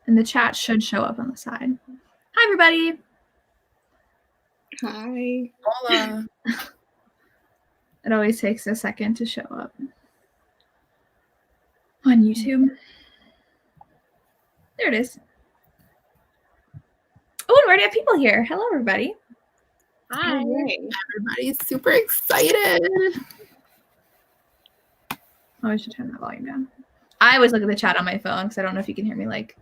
And the chat should show up on the side. Hi, everybody. Hi. Hola. It always takes a second to show up on YouTube. There it is. Oh, and we already have people here. Hello, everybody. Hi. Everybody's super excited. Oh, I should turn that volume down. I always look at the chat on my phone because I don't know if you can hear me like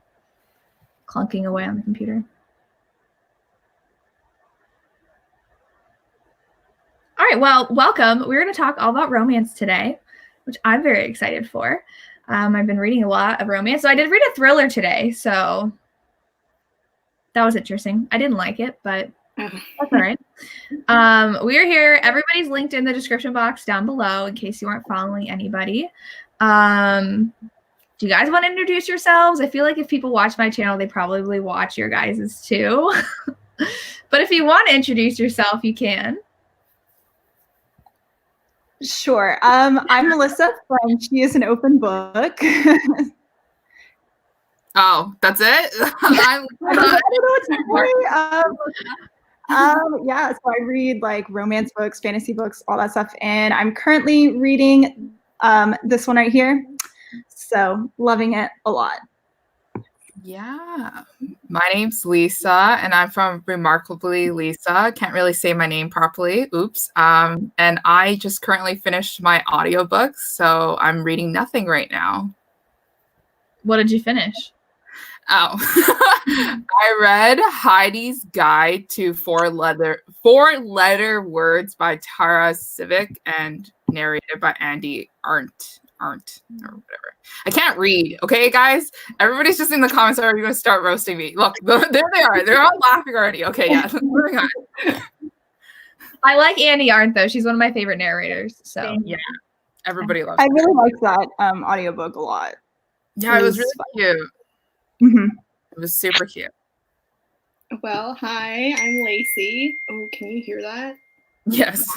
clunking away on the computer. All right, well, welcome. We're going to talk all about romance today, which I'm very excited for. I've been reading a lot of romance. So I did read a thriller today, so that was interesting. I didn't like it, but that's all right. We're here. Everybody's linked in the description box down below in case you aren't following anybody. Do you guys want to introduce yourselves? I feel like if people watch my channel, they probably watch your guys's too. But if you want to introduce yourself, you can. Sure. I'm Melissa from She is an Open Book. Oh, that's it? I don't know what to say. Yeah, so I read like romance books, fantasy books, all that stuff. And I'm currently reading this one right here. So loving it a lot. Yeah. My name's Lisa, and I'm from Remarkably Lisa. Can't really say my name properly. Oops. And I just currently finished my audiobooks, so I'm reading nothing right now. What did you finish? Oh, I read Heidi's Guide to Four-Letter Words by Tara Civic and narrated by Andy Arndt or whatever. I can't read. Okay, guys? Everybody's just in the comments already going to start roasting me. Look, there they are. They're all laughing already. Okay, yeah. Moving on. I like Andy Arndt, though. She's one of my favorite narrators. So yeah, everybody loves I really like that audiobook a lot. Yeah, it was really cute. Mm-hmm. It was super cute. Well, hi, I'm Lacey. Oh, can you hear that? Yes.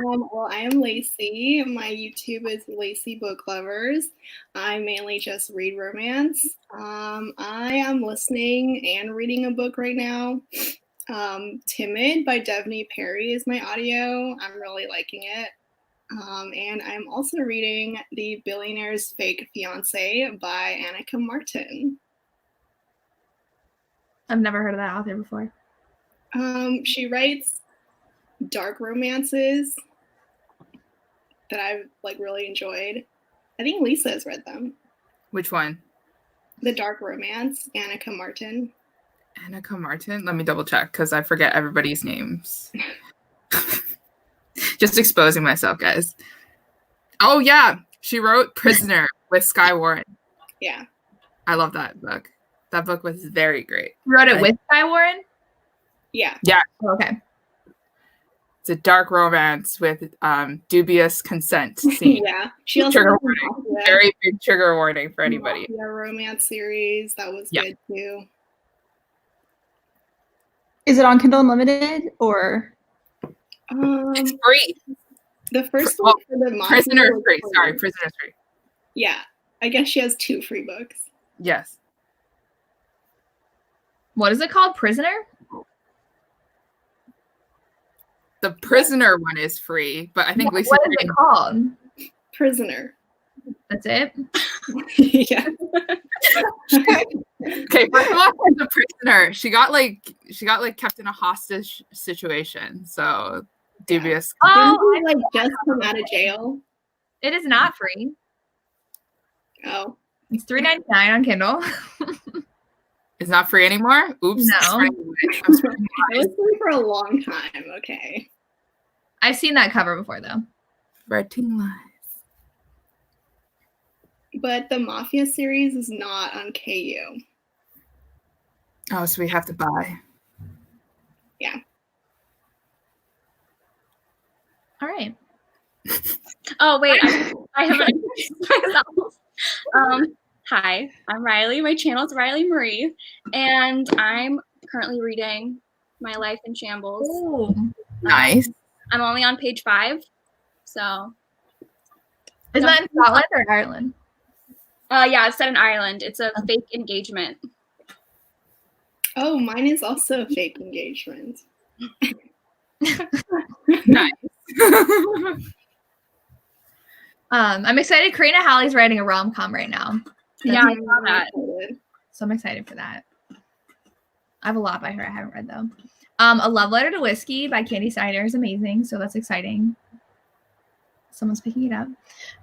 Well, I am Lacey. My YouTube is Lacey Book Lovers. I mainly just read romance. I am listening and reading a book right now. Timid by Devney Perry is my audio. I'm really liking it. And I'm also reading The Billionaire's Fake Fiancé by Annika Martin. I've never heard of that author before. She writes dark romances that I've like really enjoyed. I think Lisa has read them. Which one? The Dark Romance, Annika Martin. Annika Martin? Let me double check because I forget everybody's names. Just exposing myself, guys. Oh, yeah. She wrote Prisoner with Skye Warren. Yeah. I love that book. That book was very great. You wrote it with Skye Warren? Yeah. Yeah. Oh, okay. It's a dark romance with dubious consent scene. Yeah. She also trigger warning. Very big trigger warning for anybody. Yeah, romance series. That was good too. Is it on Kindle Unlimited or? It's free. The first one for the Prisoner is free. Sorry, Prisoner is free. Yeah. I guess she has 2 free books. Yes. What is it called? Prisoner? The Prisoner one is free, but I think Lisa. What is it called? Prisoner. That's it? Yeah. Okay, first of all, the Prisoner. She got kept in a hostage situation. So dubious. Oh, like just come out of jail. It is not free. Oh. It's $3.99 on Kindle. It's not free anymore? Oops. No. It was free for a long time. Okay. I've seen that cover before, though. Writing lies. But the Mafia series is not on KU. Oh, so we have to buy. Yeah. All right. Oh, wait. I haven't myself. Hi, I'm Riley. My channel is Riley Marie, and I'm currently reading My Life in Shambles. Ooh, nice. I'm only on page 5, so. Is that in Scotland or Ireland? Yeah, it's set in Ireland. It's a fake engagement. Oh, mine is also a fake engagement. Nice. I'm excited. Karina Hallie's writing a rom-com right now. Yeah, I saw that. So I'm excited for that. I have a lot by her I haven't read though. A Love Letter to Whiskey by Candy Steiner is amazing, so that's exciting. Someone's picking it up.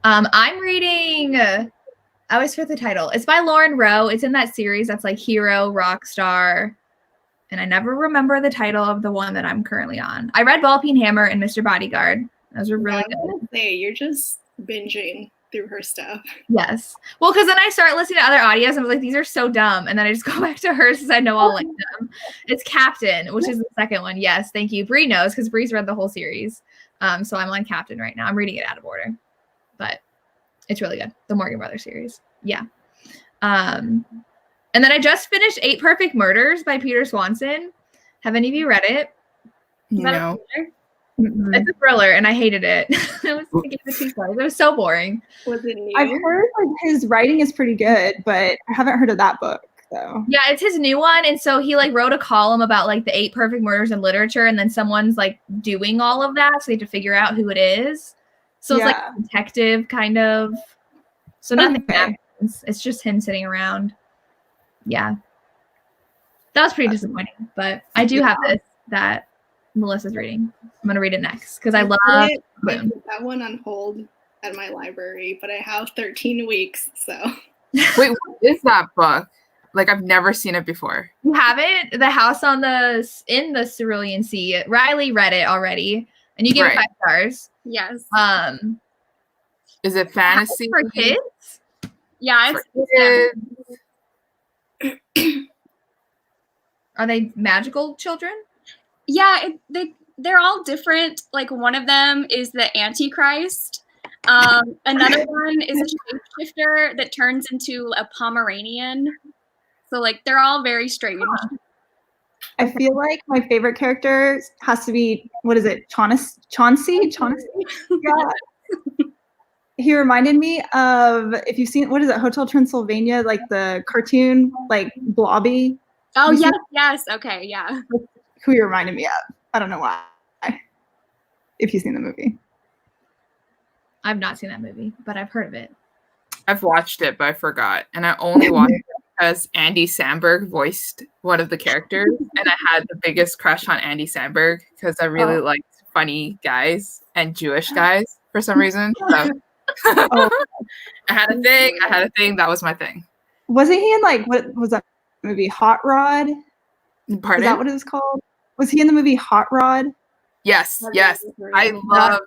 I'm reading. I always forget the title. It's by Lauren Rowe. It's in that series that's like hero, rock star, and I never remember the title of the one that I'm currently on. I read Ball Peen Hammer and Mr. Bodyguard. Those were really good. I was gonna say, you're just binging through her stuff. Yes. Well, because then I start listening to other audios and I was like, these are so dumb. And then I just go back to hers because I know I'll like them. It's Captain, which is the second one. Yes, thank you. Bree knows because Bree's read the whole series. So I'm on Captain right now. I'm reading it out of order. But it's really good. The Morgan Brothers series. Yeah. And then I just finished 8 Perfect Murders by Peter Swanson. Have any of you read it? No. It's a thriller, and I hated it. I gave it 2 stars. It was so boring. Was it new? I've heard like his writing is pretty good, but I haven't heard of that book though. Yeah, it's his new one, and so he like wrote a column about like the 8 perfect murders in literature, and then someone's like doing all of that, so they have to figure out who it is. So it's like a detective kind of. So nothing happens. It's just him sitting around. Yeah, that was pretty disappointing, but I do have this that Melissa's reading. I'm gonna read it next because I love I put that one on hold at my library, but I have 13 weeks, so. Wait, what is that book? Like, I've never seen it before. You haven't? The House in the Cerulean Sea. Riley read it already, and you give it 5 stars. Yes. Is it fantasy for kids? Yeah, it's Are they magical children? Yeah, they're all different. Like one of them is the Antichrist. Another one is a shapeshifter that turns into a Pomeranian. So like they're all very strange. I feel like my favorite character has to be, what is it, Chauncey? Yeah. He reminded me of, if you've seen, what is it, Hotel Transylvania, like the cartoon, like Blobby. Oh, yes. Okay, yeah. Who he reminded me of. I don't know why. If you've seen the movie. I've not seen that movie, but I've heard of it. I've watched it, but I forgot. And I only watched it because Andy Samberg voiced one of the characters. And I had the biggest crush on Andy Samberg because I really liked funny guys and Jewish guys for some reason. So I had a thing. That was my thing. Wasn't he in like, what was that movie? Hot Rod? Pardon? Is that what it was called? Was he in the movie Hot Rod? Yes. I love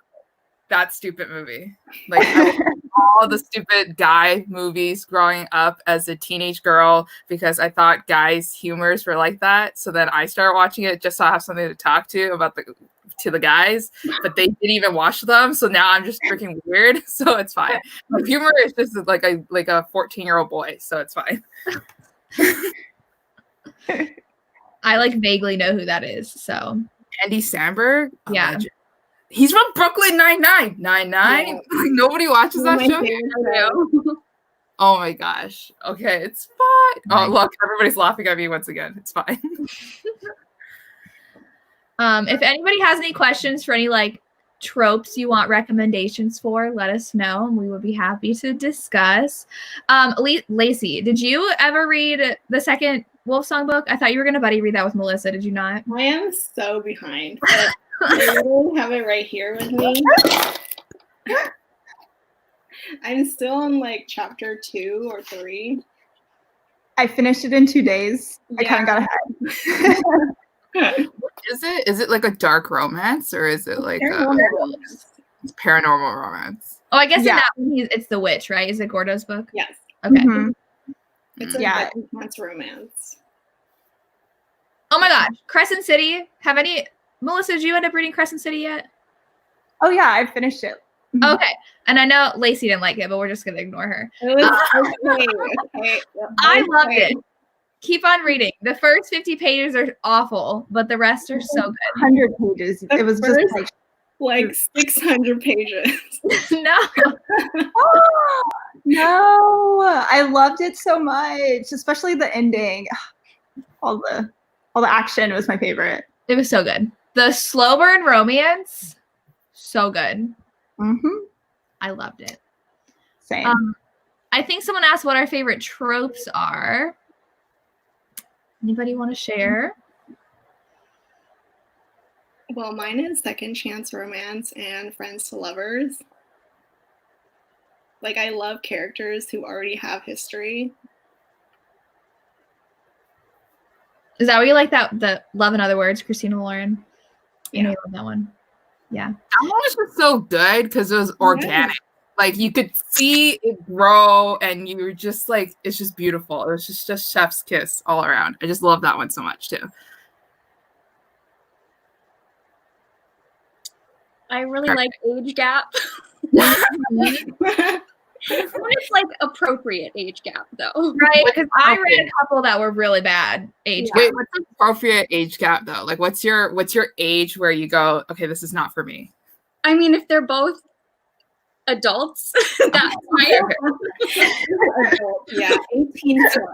that stupid movie. Like I watched all the stupid guy movies growing up as a teenage girl because I thought guys' humors were like that. So then I started watching it just so I have something to talk to about to the guys, but they didn't even watch them. So now I'm just freaking weird. So it's fine. My humor is just like a 14-year-old boy. So it's fine. I like vaguely know who that is. So Andy Samberg? Yeah. Legend. He's from Brooklyn Nine-Nine. Nine-Nine? Yeah. Nobody watches that show? Oh my gosh. Okay, it's fine. Oh, look, everybody's laughing at me once again. It's fine. If anybody has any questions for any like tropes you want recommendations for, let us know and we would be happy to discuss. Lacey, did you ever read the second Wolf Song book? I thought you were gonna buddy read that with Melissa. Did you not? I am so behind. I literally have it right here with me. I'm still on like chapter 2 or 3. I finished it in 2 days. Yeah. I kind of got ahead. Is it like a dark romance or is it like paranormal romance? Oh, I guess in that one it's the witch, right? Is it Gordo's book? Yes. Okay. Mm-hmm. It's a intense romance. Oh my gosh, Crescent City. Melissa, did you end up reading Crescent City yet? Oh yeah, I finished it. Okay. And I know Lacey didn't like it, but we're just gonna ignore her. It was okay. I loved it. Keep on reading. The first 50 pages are awful, but the rest are so good. 100 pages. It was just like 600 pages. No. No. I loved it so much, especially the ending. All the action was my favorite. It was so good. The slow burn romance, so good. Mm-hmm. I loved it. Same. I think someone asked what our favorite tropes are. Anybody want to share? Well, mine is second chance romance and friends to lovers. Like, I love characters who already have history. Is that what you like? The Love in Other Words, Christina Lauren? Yeah. I love that one. Yeah. That one was just so good because it was organic. Like you could see it grow, and you were just like, it's just beautiful. It was just chef's kiss all around. I just love that one so much too. I really like age gap. It's like appropriate age gap though. Right, because I read a couple that were really bad age Wait, gap. what's the appropriate age gap though? Like what's your age where you go, okay, this is not for me? I mean, if they're both adults, that's fine. Yeah, 18 plus.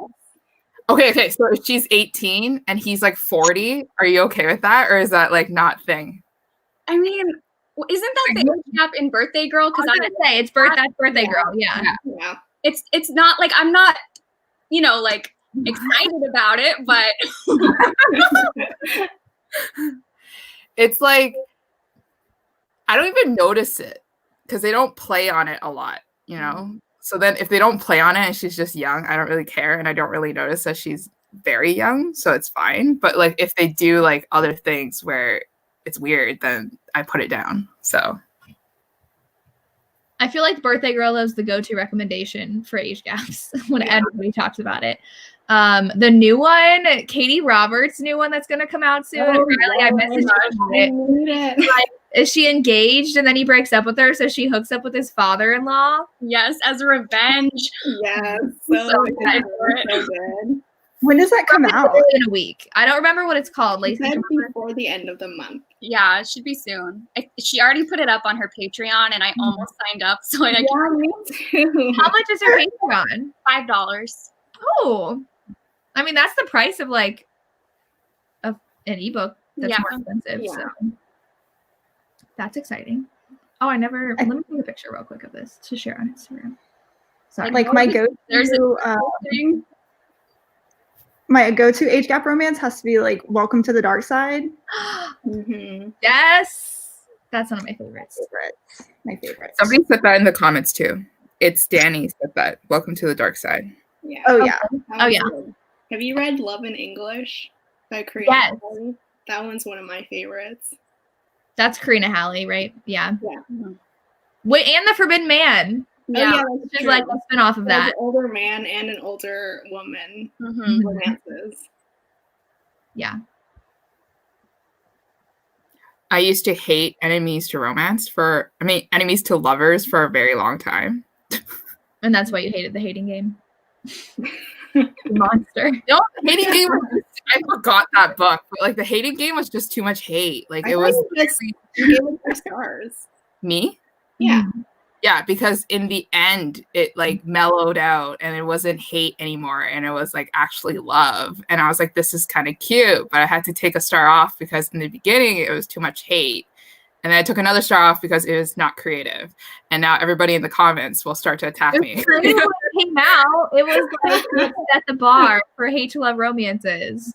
Okay, so if she's 18 and he's like 40, are you okay with that? Or is that like not thing? I mean, isn't that the age gap in Birthday Girl? Because I was gonna say that's Birthday Girl. Yeah. It's not like I'm not, like excited about it, but it's like I don't even notice it because they don't play on it a lot, So then if they don't play on it and she's just young, I don't really care, and I don't really notice that she's very young, so it's fine. But like if they do like other things where it's weird, then I put it down. So I feel like Birthday Girl is the go-to recommendation for age gaps when everybody talks about it. The new one, Katie Roberts' new one that's gonna come out soon. I messaged her. Like, is she engaged and then he breaks up with her, so she hooks up with his father-in-law? Yes, as a revenge. Yes, so excited for it. So good. When does that come out? In a week. I don't remember what it's called. Lacey, before the end of the month. Yeah, it should be soon. She already put it up on her Patreon, and I almost signed up. So me too. How much is her Patreon? $5. Oh, I mean that's the price of like an ebook. That's more expensive. Yeah. So that's exciting. Oh, let me take a picture real quick of this to share on Instagram. Sorry. Like my go-to. My go-to age gap romance has to be like Welcome to the Dark Side. Mm-hmm. Yes, that's one of my favorites. My favorite. Somebody said that in the comments too. It's Danny said that. Welcome to the Dark Side. Yeah. Oh yeah. Good. Have you read Love in English by Karina? Yes. Halley? That one's one of my favorites. That's Karina Halley, right? Yeah. Yeah. Mm-hmm. Wait, and The Forbidden Man. Yeah, which is like a spin-off of that. An older man and an older woman romances. Yeah. I used to hate enemies to lovers for a very long time. And that's why you hated The Hating Game. Monster. No, The Hating Game I forgot that book, but like The Hating Game was just too much hate. Like it was you gave it 4 stars. Me? Yeah. Yeah, because in the end, it like mellowed out and it wasn't hate anymore. And it was like actually love. And I was like, this is kind of cute. But I had to take a star off because in the beginning, it was too much hate. And then I took another star off because it was not creative. And now everybody in the comments will start to attack me. When it came out, it was like set the bar for hate to love romances.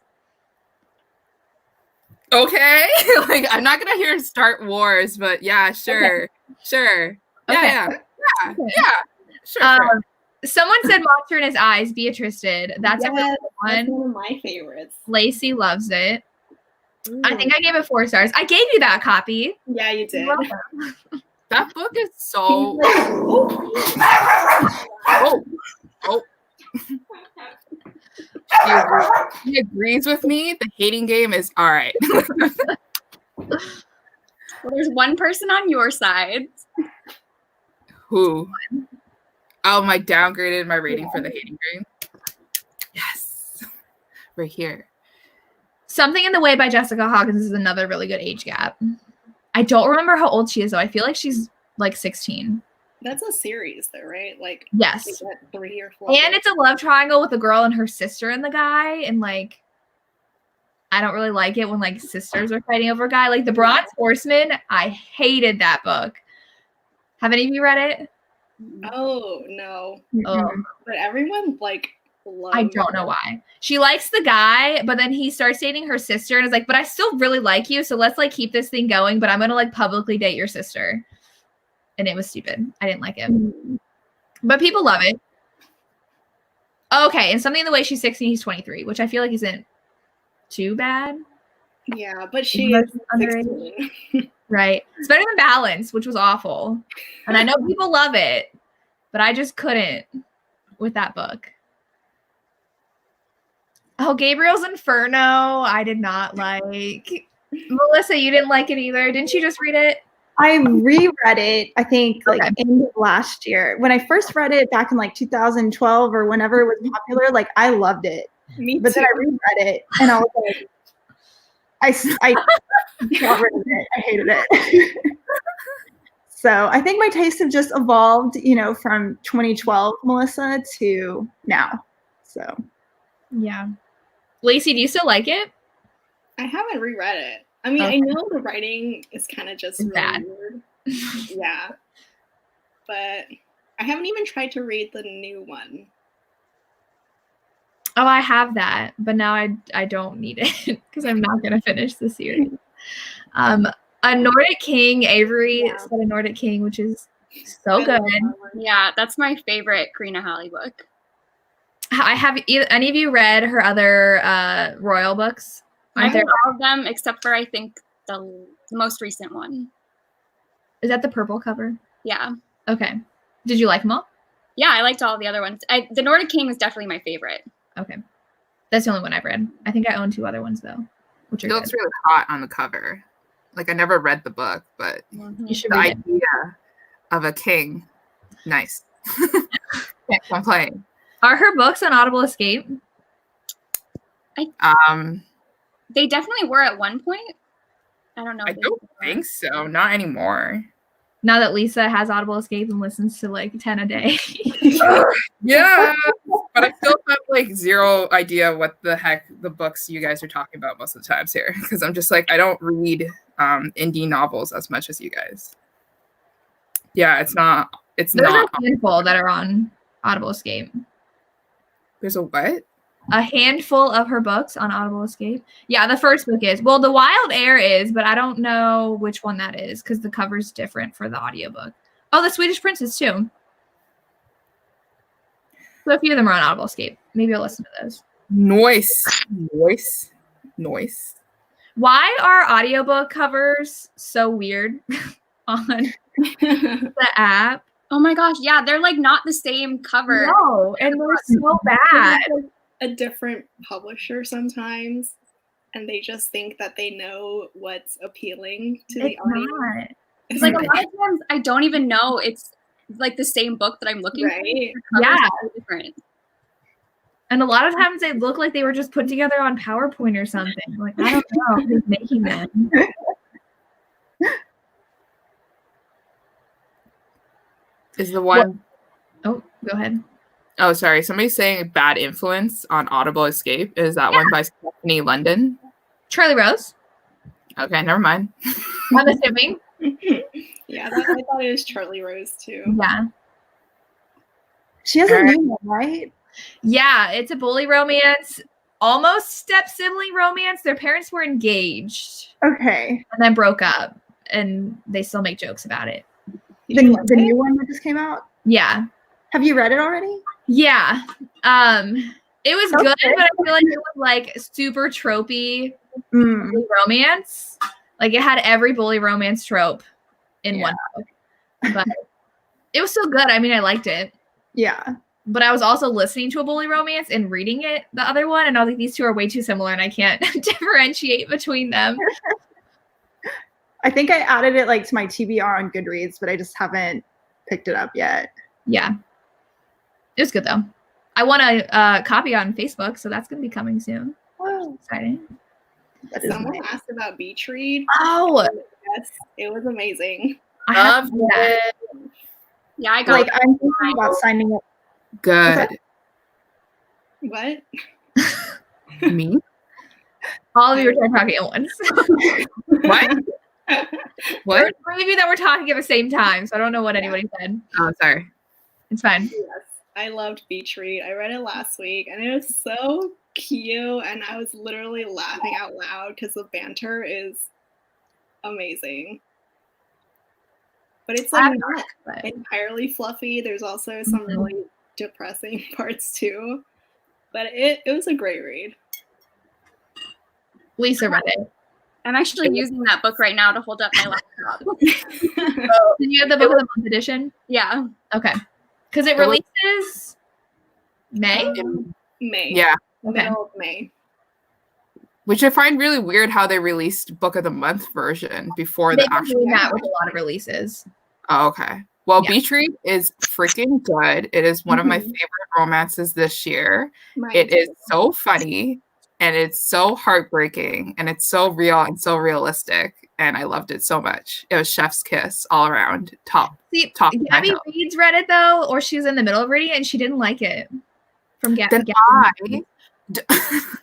Okay. Like, I'm not going to hear start wars, but yeah, sure. Okay. Sure. Yeah. Sure. Someone said Monster in His Eyes. Beatrice did. That's a really one of my favorites. Lacey loves it. Ooh. I think I gave it 4 stars. I gave you that copy. Yeah, you did. That book is so. He agrees with me. The Hating Game is all right. Well, there's one person on your side. Who? Oh, I downgraded my rating for The Hating Game. Yes. Right here. Something in the Way by Jessica Hawkins is another really good age gap. I don't remember how old she is, though. I feel like she's like 16. That's a series, though, right? Like, Yes. is that 3 or 4? And it's a love triangle with the girl and her sister and the guy. And like, I don't really like it when like sisters are fighting over a guy. Like the Bronze Horseman, I hated that book. Have any of you read it? Oh no! Oh. But everyone like loves. I don't know why. She likes the guy, but then he starts dating her sister and is like, but I still really like you, so let's like keep this thing going, but I'm gonna like publicly date your sister. And it was stupid. I didn't like it. But people love it. Okay, and Something in the Way She's 16, he's 23, which I feel like isn't too bad. Yeah, but she is 16. Right. It's better than Balance, which was awful. And I know people love it, but I just couldn't with that book. Oh, Gabriel's Inferno, I did not like. Melissa, you didn't like it either. Didn't you just read it? I reread it, I think, like end of last year. When I first read it back in like 2012 or whenever it was popular, like I loved it. Me but too. then I reread it and I was like, I got rid of it. I hated it. So I think my tastes have just evolved, you know, from 2012 Melissa to now. So yeah. Lacey, do you still like it? I haven't reread it. I mean, I know the writing is kind of just really bad. weird. Yeah. But I haven't even tried to read the new one. Oh, I have that, but now I don't need it because I'm not going to finish the series. A Nordic King, Avery said A Nordic King, which is so good. Yeah, that's my favorite Karina Halley book. I have any of you read her other royal books? I've read all of them except for I think the most recent one. Is that the purple cover? Yeah. Okay. Did you like them all? Yeah, I liked all the other ones. The Nordic King is definitely my favorite. Okay. That's the only one I've read. I think I own 2 other ones though. Which are It looks really hot on the cover. Like I never read the book, but you should the read it. idea of a king, nice. Can't complain. Are her books on Audible Escape? They definitely were at one point. I don't know. I don't think so. Not anymore. Now that Lisa has Audible Escape and listens to like 10 a day. Yeah, but I still have like zero idea what the heck the books you guys are talking about most of the times here, because I'm just like I don't read indie novels as much as you guys. Yeah, it's not. There's a handful that are on Audible Escape. There's a what? A handful of her books on Audible Escape. Yeah, the first book is. Well, The Wild Air is, but I don't know which one that is because the cover's different for the audiobook. Oh, The Swedish Princess too. So a few of them are on Audible Escape. Maybe I'll listen to those. Noise. Why are audiobook covers so weird on the app? Oh my gosh, yeah, they're like not the same cover. No, and they're so bad. A different publisher sometimes, and they just think that they know what's appealing to the audience. It's like a lot of times I don't even know it's like the same book that I'm looking for. Yeah. So different. And a lot of times they look like they were just put together on PowerPoint or something. Like, I don't know who's making them. Is the one... Oh, go ahead. Oh, sorry. Somebody's saying Bad Influence on Audible Escape. Is that one by Stephanie London? Charlie Rose. Okay, never mind. I'm assuming. Yeah, I thought it was Charlie Rose too. Yeah. She has a new one, right? Yeah, it's a bully romance, almost step-sibling romance. Their parents were engaged. Okay. And then broke up, and they still make jokes about it. The new one that just came out? Yeah. Have you read it already? Yeah. It was good, but I feel like it was like super tropey romance. Like it had every bully romance trope in one book. But it was still good. I mean, I liked it. Yeah. But I was also listening to a bully romance and reading it, the other one, and I was like, these two are way too similar and I can't differentiate between them. I think I added it like to my TBR on Goodreads, but I just haven't picked it up yet. Yeah. It was good though. I want a copy on Facebook, so that's going to be coming soon. Wow. Exciting. Someone asked about Beach Read. Oh. Yes, it was amazing. I have to do that. Yeah, I got Like, I'm thinking about signing up. Good. What? Me? All of you were talking at once. What? There What? were 3 of you that were talking at the same time, so I don't know what anybody said. Oh, sorry. It's fine. Yes, I loved Beach Read. I read it last week, and it was so cute, and I was literally laughing out loud because the banter is amazing. But it's like not But entirely fluffy. There's also some really depressing parts too. But it was a great read. Lisa read it. I'm actually using that book right now to hold up my laptop. Did you have the book of the month edition? Yeah. Okay. Because it releases May? May. Yeah. Okay. Middle of May. Which I find really weird how they released Book of the Month version before They've the been actual. doing that with a lot of releases. Oh, okay. Well, Yeah. Beach Read is freaking good. It is one of my favorite romances this year. It is so funny and it's so heartbreaking and it's so real and so realistic. And I loved it so much. It was chef's kiss all around. Top. See, Top Gabby nine. Reed's read it though, or she's in the middle of reading it and she didn't like it. From Then Gabby.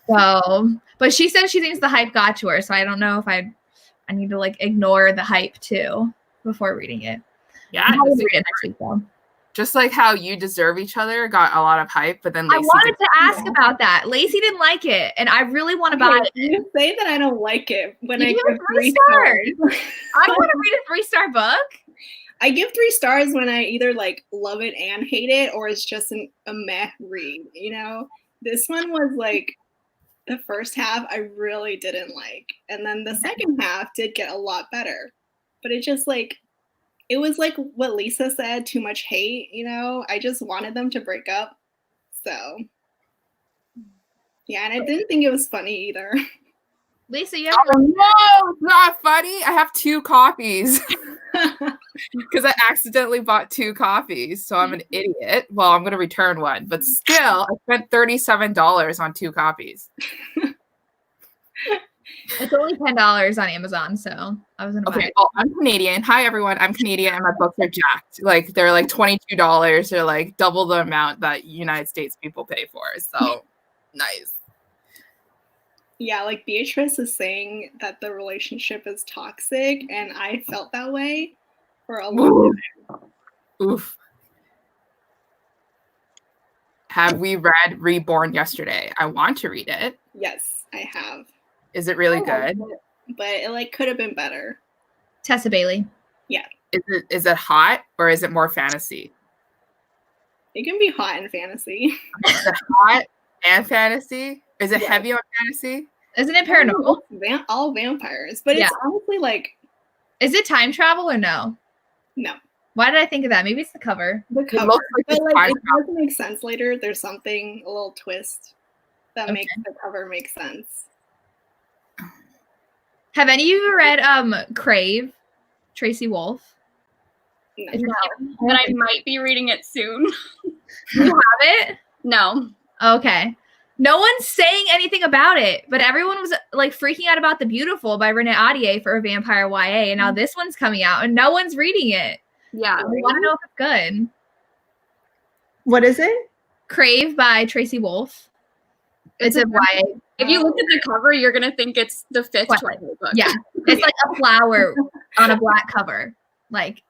So, but she said she thinks the hype got to her, so I don't know if I need to like ignore the hype too before reading it. Yeah, I'll read it next week though. just like how You Deserve Each Other got a lot of hype, but then I Lacey wanted to ask about that. Lacey didn't like it, and I really want to buy it. You say that I don't like it when You I give give it 3 stars. I want to read a 3-star book. I give 3 stars when I either like love it and hate it, or it's just a meh read. You know, this one was like the first half I really didn't like, and then the second half did get a lot better. But it just like it was like what Lisa said, too much hate. You know, I just wanted them to break up. So yeah, and I didn't think it was funny either. Lisa, you have Oh no, it's not funny. I have 2 copies because I accidentally bought 2 copies, so I'm an idiot. Well, I'm gonna return one, but still, I spent $37 on 2 copies. it's only $10 on Amazon, so I was gonna buy Okay, it. well, I'm Canadian. Hi, everyone. I'm Canadian, and my books are jacked. Like they're like $22. They're like double the amount that United States people pay for. So nice. Yeah, like Beatrice is saying that the relationship is toxic, and I felt that way for a long time. Oof. Have we read Reborn yesterday? I want to read it. Yes, I have. Is it really I good? liked it, but it like could have been better. Tessa Bailey. Is it hot or is it more fantasy? It can be hot in fantasy. Is it hot and fantasy? Is it Yeah. heavy on fantasy? Isn't it paranormal? All vampires, but Yeah. it's honestly like Is it time travel or no? no. Why did I think of that? Maybe it's the cover. The cover, looks like but it's like time it doesn't make sense later. There's something a little twist that makes the cover make sense. Have any of you read Crave, Tracy Wolf? No. But I might be reading it soon. You have it? No. Okay. No one's saying anything about it, but everyone was like freaking out about The Beautiful by Renee Audier for a vampire YA, and now this one's coming out and no one's reading it. Yeah. I want to know if it's good. What is it? Crave by Tracy Wolf. It's a YA. If you look at the cover, you're gonna think it's the 5th Twilight. Twilight book. Yeah. It's like a flower on a black cover. Like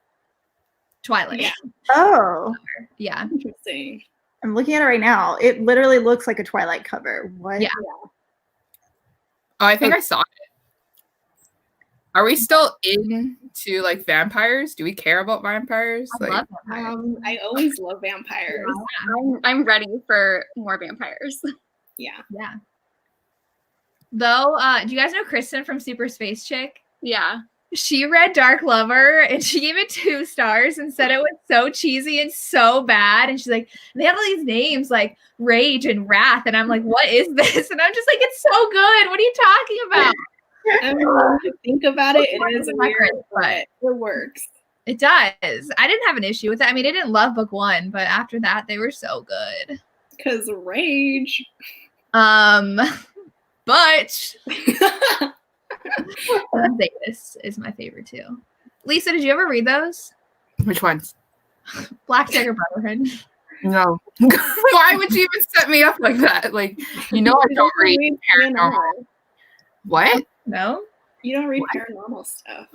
Twilight. Yeah. Oh, Yeah. Interesting. I'm looking at it right now. It literally looks like a Twilight cover. What? Yeah. Oh, I think I saw it. Are we still into like vampires? Do we care about vampires? I Like, love vampires. I always love vampires. I'm ready for more vampires. Yeah. Yeah. Though, do you guys know Kristen from Super Space Chick? Yeah. She read Dark Lover and she gave it 2 stars and said it was so cheesy and so bad. And she's like, they have all these names like Rage and Wrath. And I'm like, what is this? And I'm just like, it's so good. What are you talking about? I mean, when you think about it, it is It's weird, different, but it works. It does. I didn't have an issue with it. I mean, I didn't love book 1, but after that, they were so good. Because Rage. But Vegas is my favorite too. Lisa, did you ever read those? which ones? Black Dagger Brotherhood. No. Why would you even set me up like that? Like, I don't read paranormal. What? No? You don't read paranormal stuff.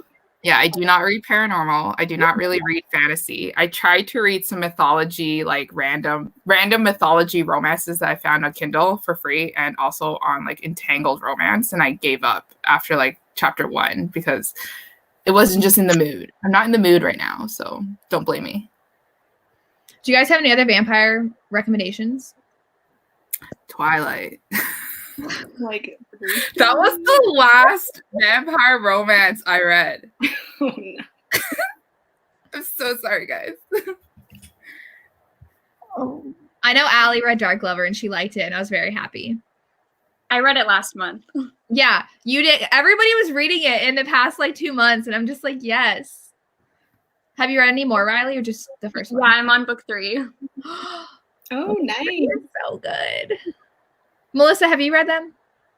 Yeah, I do not read paranormal. I do not really read fantasy. I tried to read some mythology, like random mythology romances that I found on Kindle for free and also on like Entangled Romance, and I gave up after like chapter 1 because it wasn't just in the mood. I'm not in the mood right now, so don't blame me. Do you guys have any other vampire recommendations? Twilight. Like that was the last vampire romance I read. Oh no. I'm so sorry, guys. Oh. I know Allie read Dark Lover and she liked it, and I was very happy. I read it last month. Yeah, you did. Everybody was reading it in the past like 2 months, and I'm just like, yes. Have you read any more, Riley, or just the first one? Yeah, I'm on book 3. Oh, nice. You're so good. Melissa, have you read them?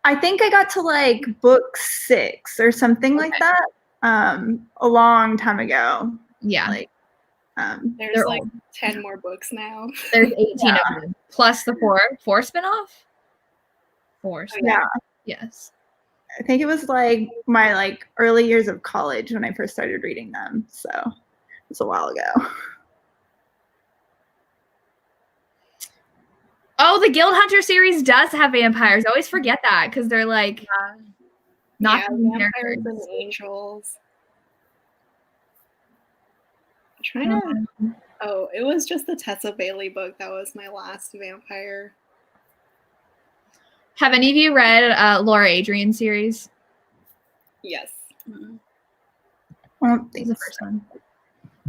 I think I got to like book 6 or something like that a long time ago. Yeah. Like, there's like 10 more books now. There's 18 of them, plus the four spin-off. 4. Yeah. Yes. I think it was like my like early years of college when I first started reading them. So it's a while ago. Oh, the Guild Hunter series does have vampires. I always forget that because they're like not vampires and angels. I'm trying to. Oh, it was just the Tessa Bailey book that was my last vampire. Have any of you read Laura Adrian series? Yes. I don't think the first one.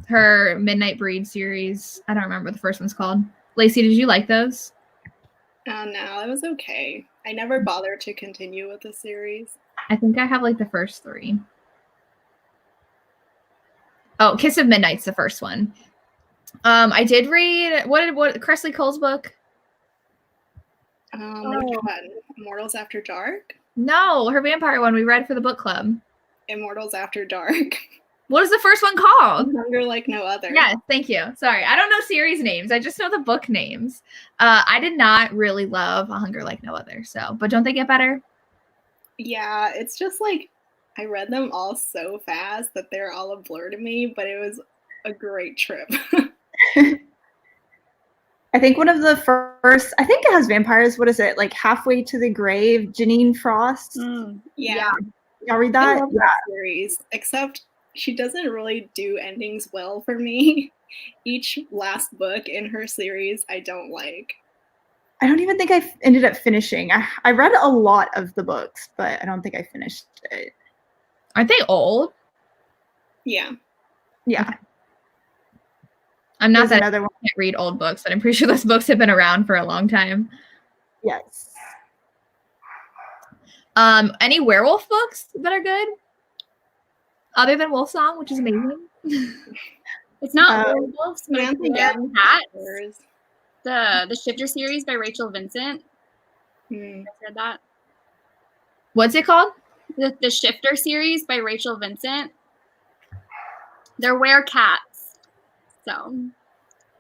Her Midnight Breed series. I don't remember what the first one's called. Lacey, did you like those? No, it was okay. I never bothered to continue with the series. I think I have like the first 3. Oh, Kiss of Midnight's the first one. I did read what Cressley Cole's book? Which one? Immortals After Dark? No, her vampire one we read for the book club. Immortals After Dark. What is the first one called? Hunger Like No Other. Yes, thank you. Sorry, I don't know series names. I just know the book names. I did not really love A Hunger Like No Other. So, but don't they get better? Yeah, it's just like I read them all so fast that they're all a blur to me. But it was a great trip. I think one of the first, I think it has vampires. What is it? Like Halfway to the Grave, Janine Frost. Yeah. Y'all read that? I love that series, except she doesn't really do endings well for me. Each last book in her series, I don't like. I don't even think I ended up finishing. I read a lot of the books, but I don't think I finished it. Aren't they old? Yeah. Yeah. I'm not There's that another one. I can't read old books, but I'm pretty sure those books have been around for a long time. Yes. Any werewolf books that are good? Other than Wolf Song, which is amazing. It's not werewolves, but Samantha it's Gats. Cats. The Shifter series by Rachel Vincent. I read that. What's it called? The Shifter series by Rachel Vincent. They're were-cats. So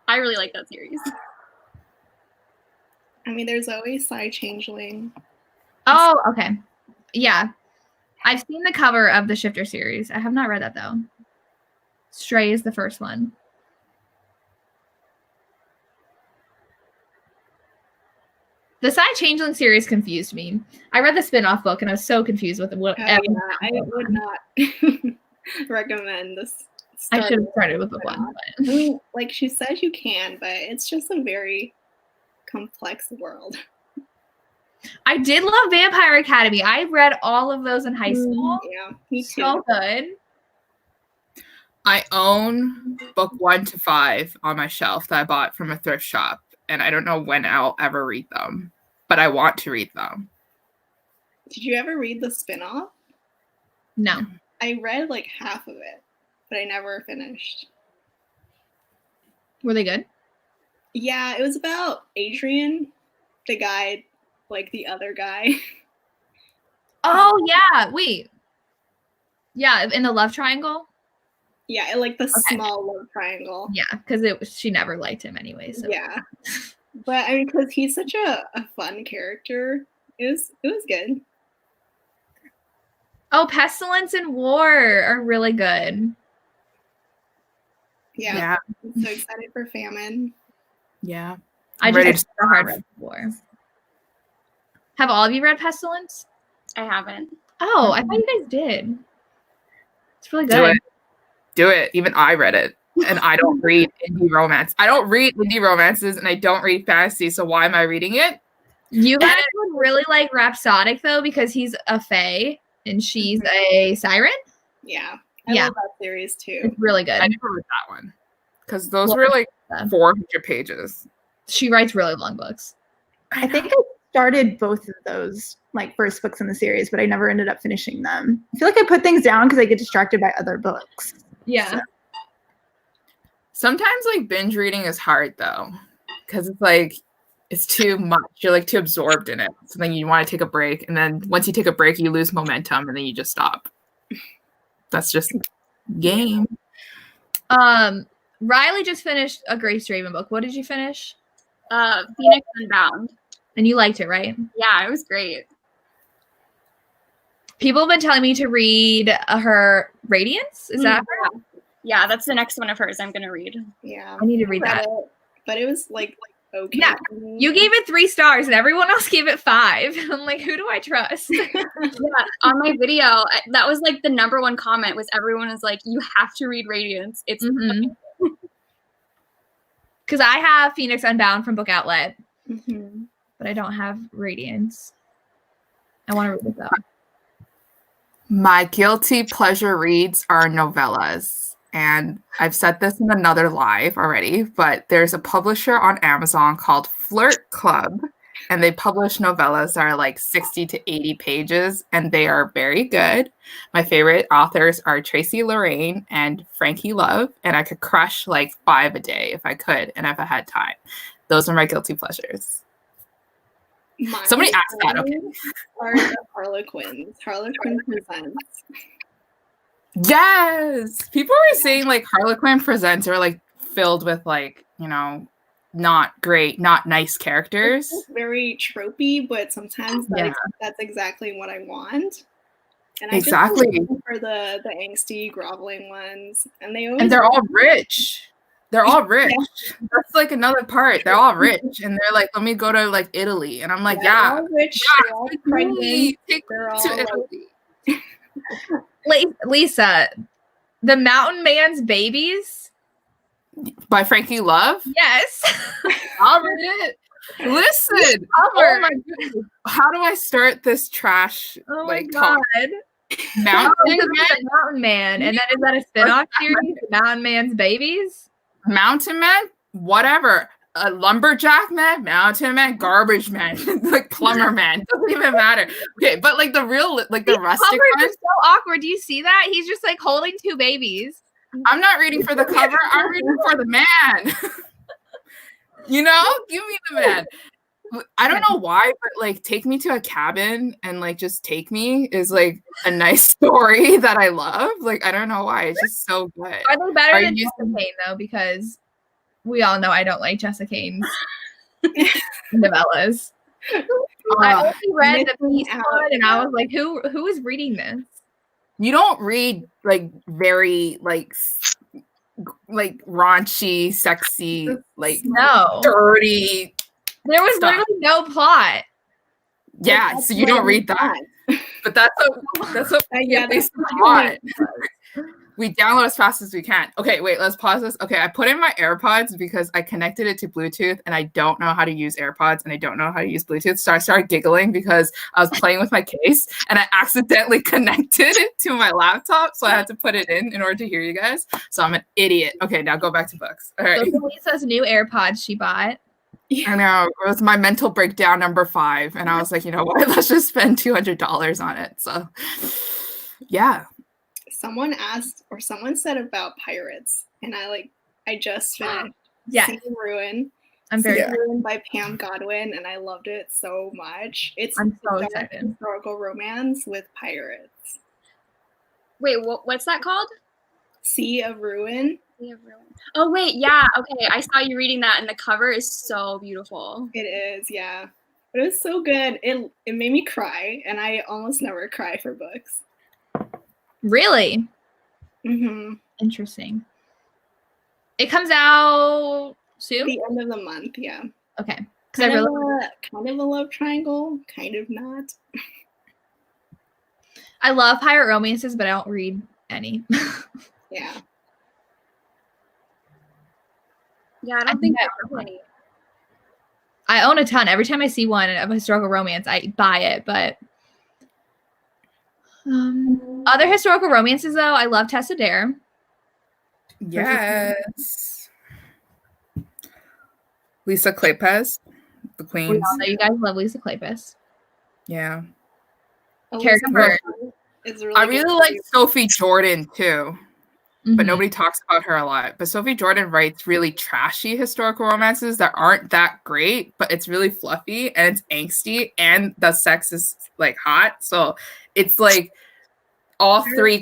I really like that series. I mean, there's always Changeling. Oh, okay. Yeah. I've seen the cover of the Shifter series. I have not read that, though. Stray is the first one. The Changeling series confused me. I read the spin-off book, and I was so confused with what. I would not recommend this. I should have started with book 1. I mean, like she says you can, but it's just a very complex world. I did love Vampire Academy. I read all of those in high school. Yeah, me too. So good. I own book 1 to 5 on my shelf that I bought from a thrift shop, and I don't know when I'll ever read them, but I want to read them. Did you ever read the spin-off? No. I read like half of it, but I never finished. Were they good? Yeah, it was about Adrian, the guy, like the other guy. Oh, yeah. Wait. Yeah, in the love triangle? Yeah, like the small love triangle. Yeah, because she never liked him anyway. So yeah, but I mean, because he's such a fun character, it was good. Oh, Pestilence and War are really good. Yeah. I'm so excited for Famine. Yeah. I just read the hard read War. Have all of you read Pestilence? I haven't. Oh, I thought you guys did. It's really good. Do it. Even I read it. And I don't read indie romance. I don't read indie romances and I don't read fantasy. So why am I reading it? You guys would really like Rhapsodic though, because he's a fae and she's a siren. Yeah. I love that series too. It's really good. I never read that one. Because those were like 400 pages. She writes really long books. I think I started both of those like first books in the series, but I never ended up finishing them. I feel like I put things down because I get distracted by other books. Yeah. So. Sometimes like binge reading is hard though, because it's like it's too much. You're like too absorbed in it. So then you want to take a break, and then once you take a break, you lose momentum, and then you just stop. That's just game. Riley just finished a Grace Draven book. What did you finish? Phoenix Unbound. And you liked it, right? Yeah, it was great. People have been telling me to read her Radiance. Is that her? Yeah, that's the next one of hers I'm going to read. Yeah. I need to read that. But it was like okay. Yeah. You gave it 3 stars and everyone else gave it 5. I'm like, who do I trust? Yeah, on my video, that was like the #1 comment was everyone was like, you have to read Radiance. It's because I have Phoenix Unbound from Book Outlet, Mm-hmm. but I don't have Radiance. I want to read it though. My guilty pleasure reads are novellas. And I've said this in another live already, but there's a publisher on Amazon called Flirt Club, and they publish novellas that are like 60 to 80 pages, and they are very good. My favorite authors are Tracy Lorraine and Frankie Love, and I could crush like 5 a day if I could and if I had time. Those are my guilty pleasures. Somebody asked that. Okay. Are the Harlequins. Harlequin Presents. Yes, people were saying like Harlequin Presents are like filled with like, you know, not great, not nice characters. It's very tropey, but sometimes that's exactly what I want. And I just look for the angsty, groveling ones, and they're all rich. They're all rich. Yeah. That's like another part. They're all rich, and they're like, "Let me go to like Italy," and I'm like, they're all rich. They're all pregnant. They're all to Italy. Lisa, The Mountain Man's Babies by Frankie Love. Yes, I'll read it. Listen, oh my goodness, how do I start this trash? Oh like my God. Mountain Man, and then is that a spin-off series? Mountain Man's Babies. Mountain Man, whatever. A lumberjack man, mountain man, garbage man, like plumber man. Doesn't even matter. Okay, but like the real, like the rustic one. So awkward. Do you see that? He's just like holding 2 babies. I'm not reading for the cover. I'm reading for the man. You know, give me the man. I don't know why, but like take me to a cabin and like just take me is like a nice story that I love. Like I don't know why. It's just so good. Are they better than Jessica Kane though? Because we all know I don't like Jessica Kane's novellas. I only read the Peace one, and I was like, who is reading this? You don't read like very like raunchy, sexy, like dirty. There was literally no plot. Yeah, so you don't read that. But that's what plot. We download as fast as we can. Okay, wait, let's pause this. Okay, I put in my AirPods because I connected it to Bluetooth and I don't know how to use AirPods and I don't know how to use Bluetooth. So I started giggling because I was playing with my case and I accidentally connected it to my laptop. So I had to put it in order to hear you guys. So I'm an idiot. Okay, now go back to books. All right. Those are Lisa's new AirPods she bought. I know. It was my mental breakdown number 5. And I was like, you know what? Let's just spend $200 on it. So yeah. Someone asked or someone said about pirates, and I just finished Sea Ruin. I'm very Ruin by Pam Godwin, and I loved it so much. I'm so excited. Historical romance with pirates. Wait, what's that called? Sea of Ruin. Oh wait, yeah, okay. I saw you reading that, and the cover is so beautiful. It is, yeah. But it was so good. It made me cry, and I almost never cry for books. Really? Mm-hmm. Interesting. It comes out soon? The end of the month, yeah. Okay. Kind of a love triangle, kind of not. I love pirate romances, but I don't read any. Yeah. Yeah, I don't think I own a ton. Every time I see one of a historical romance, I buy it. But other historical romances, though, I love Tessa Dare. Yes. Lisa Kleypas, the Queens. You guys love Lisa Kleypas. Yeah. Character. I really like Sophie Jordan too, but nobody talks about her a lot. But Sophie Jordan writes really trashy historical romances that aren't that great, but it's really fluffy and it's angsty and the sex is like hot. So it's like all three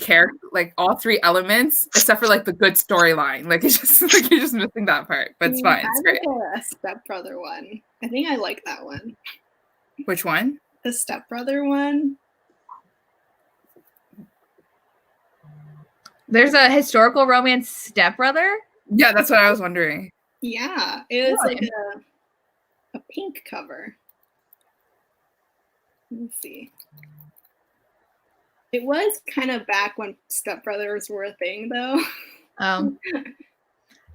all three elements, except for like the good storyline. Like it's just like you're just missing that part, but it's fine. It's great. A stepbrother one. I think I like that one. Which one? The stepbrother one. There's a historical romance stepbrother? Yeah, that's what I was wondering. Yeah, it was like a pink cover. Let me see. It was kind of back when stepbrothers were a thing, though.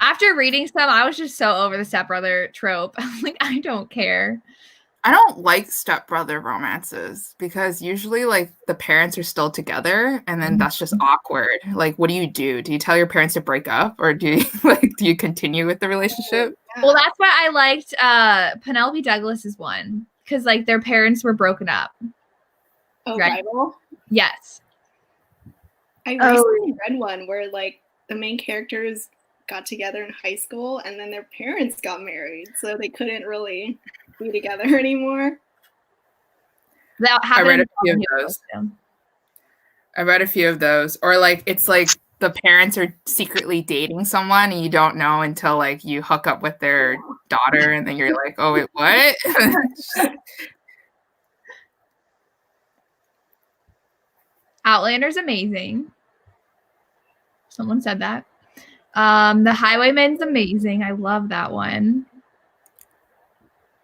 After reading some, I was just so over the stepbrother trope. I'm like, I don't care. I don't like stepbrother romances because usually like the parents are still together and then that's just awkward. Like, what do you do? Do you tell your parents to break up or do you continue with the relationship? Well, that's why I liked Penelope Douglas's one because like their parents were broken up. Oh, right? Bible? Yes. I recently read one where like the main characters got together in high school and then their parents got married, so they couldn't really be together anymore. I read a few of those. I read a few of those. Or like it's like the parents are secretly dating someone and you don't know until like you hook up with their daughter and then you're like, oh wait, what? Outlander's amazing. Someone said that. The Highwayman's amazing. I love that one.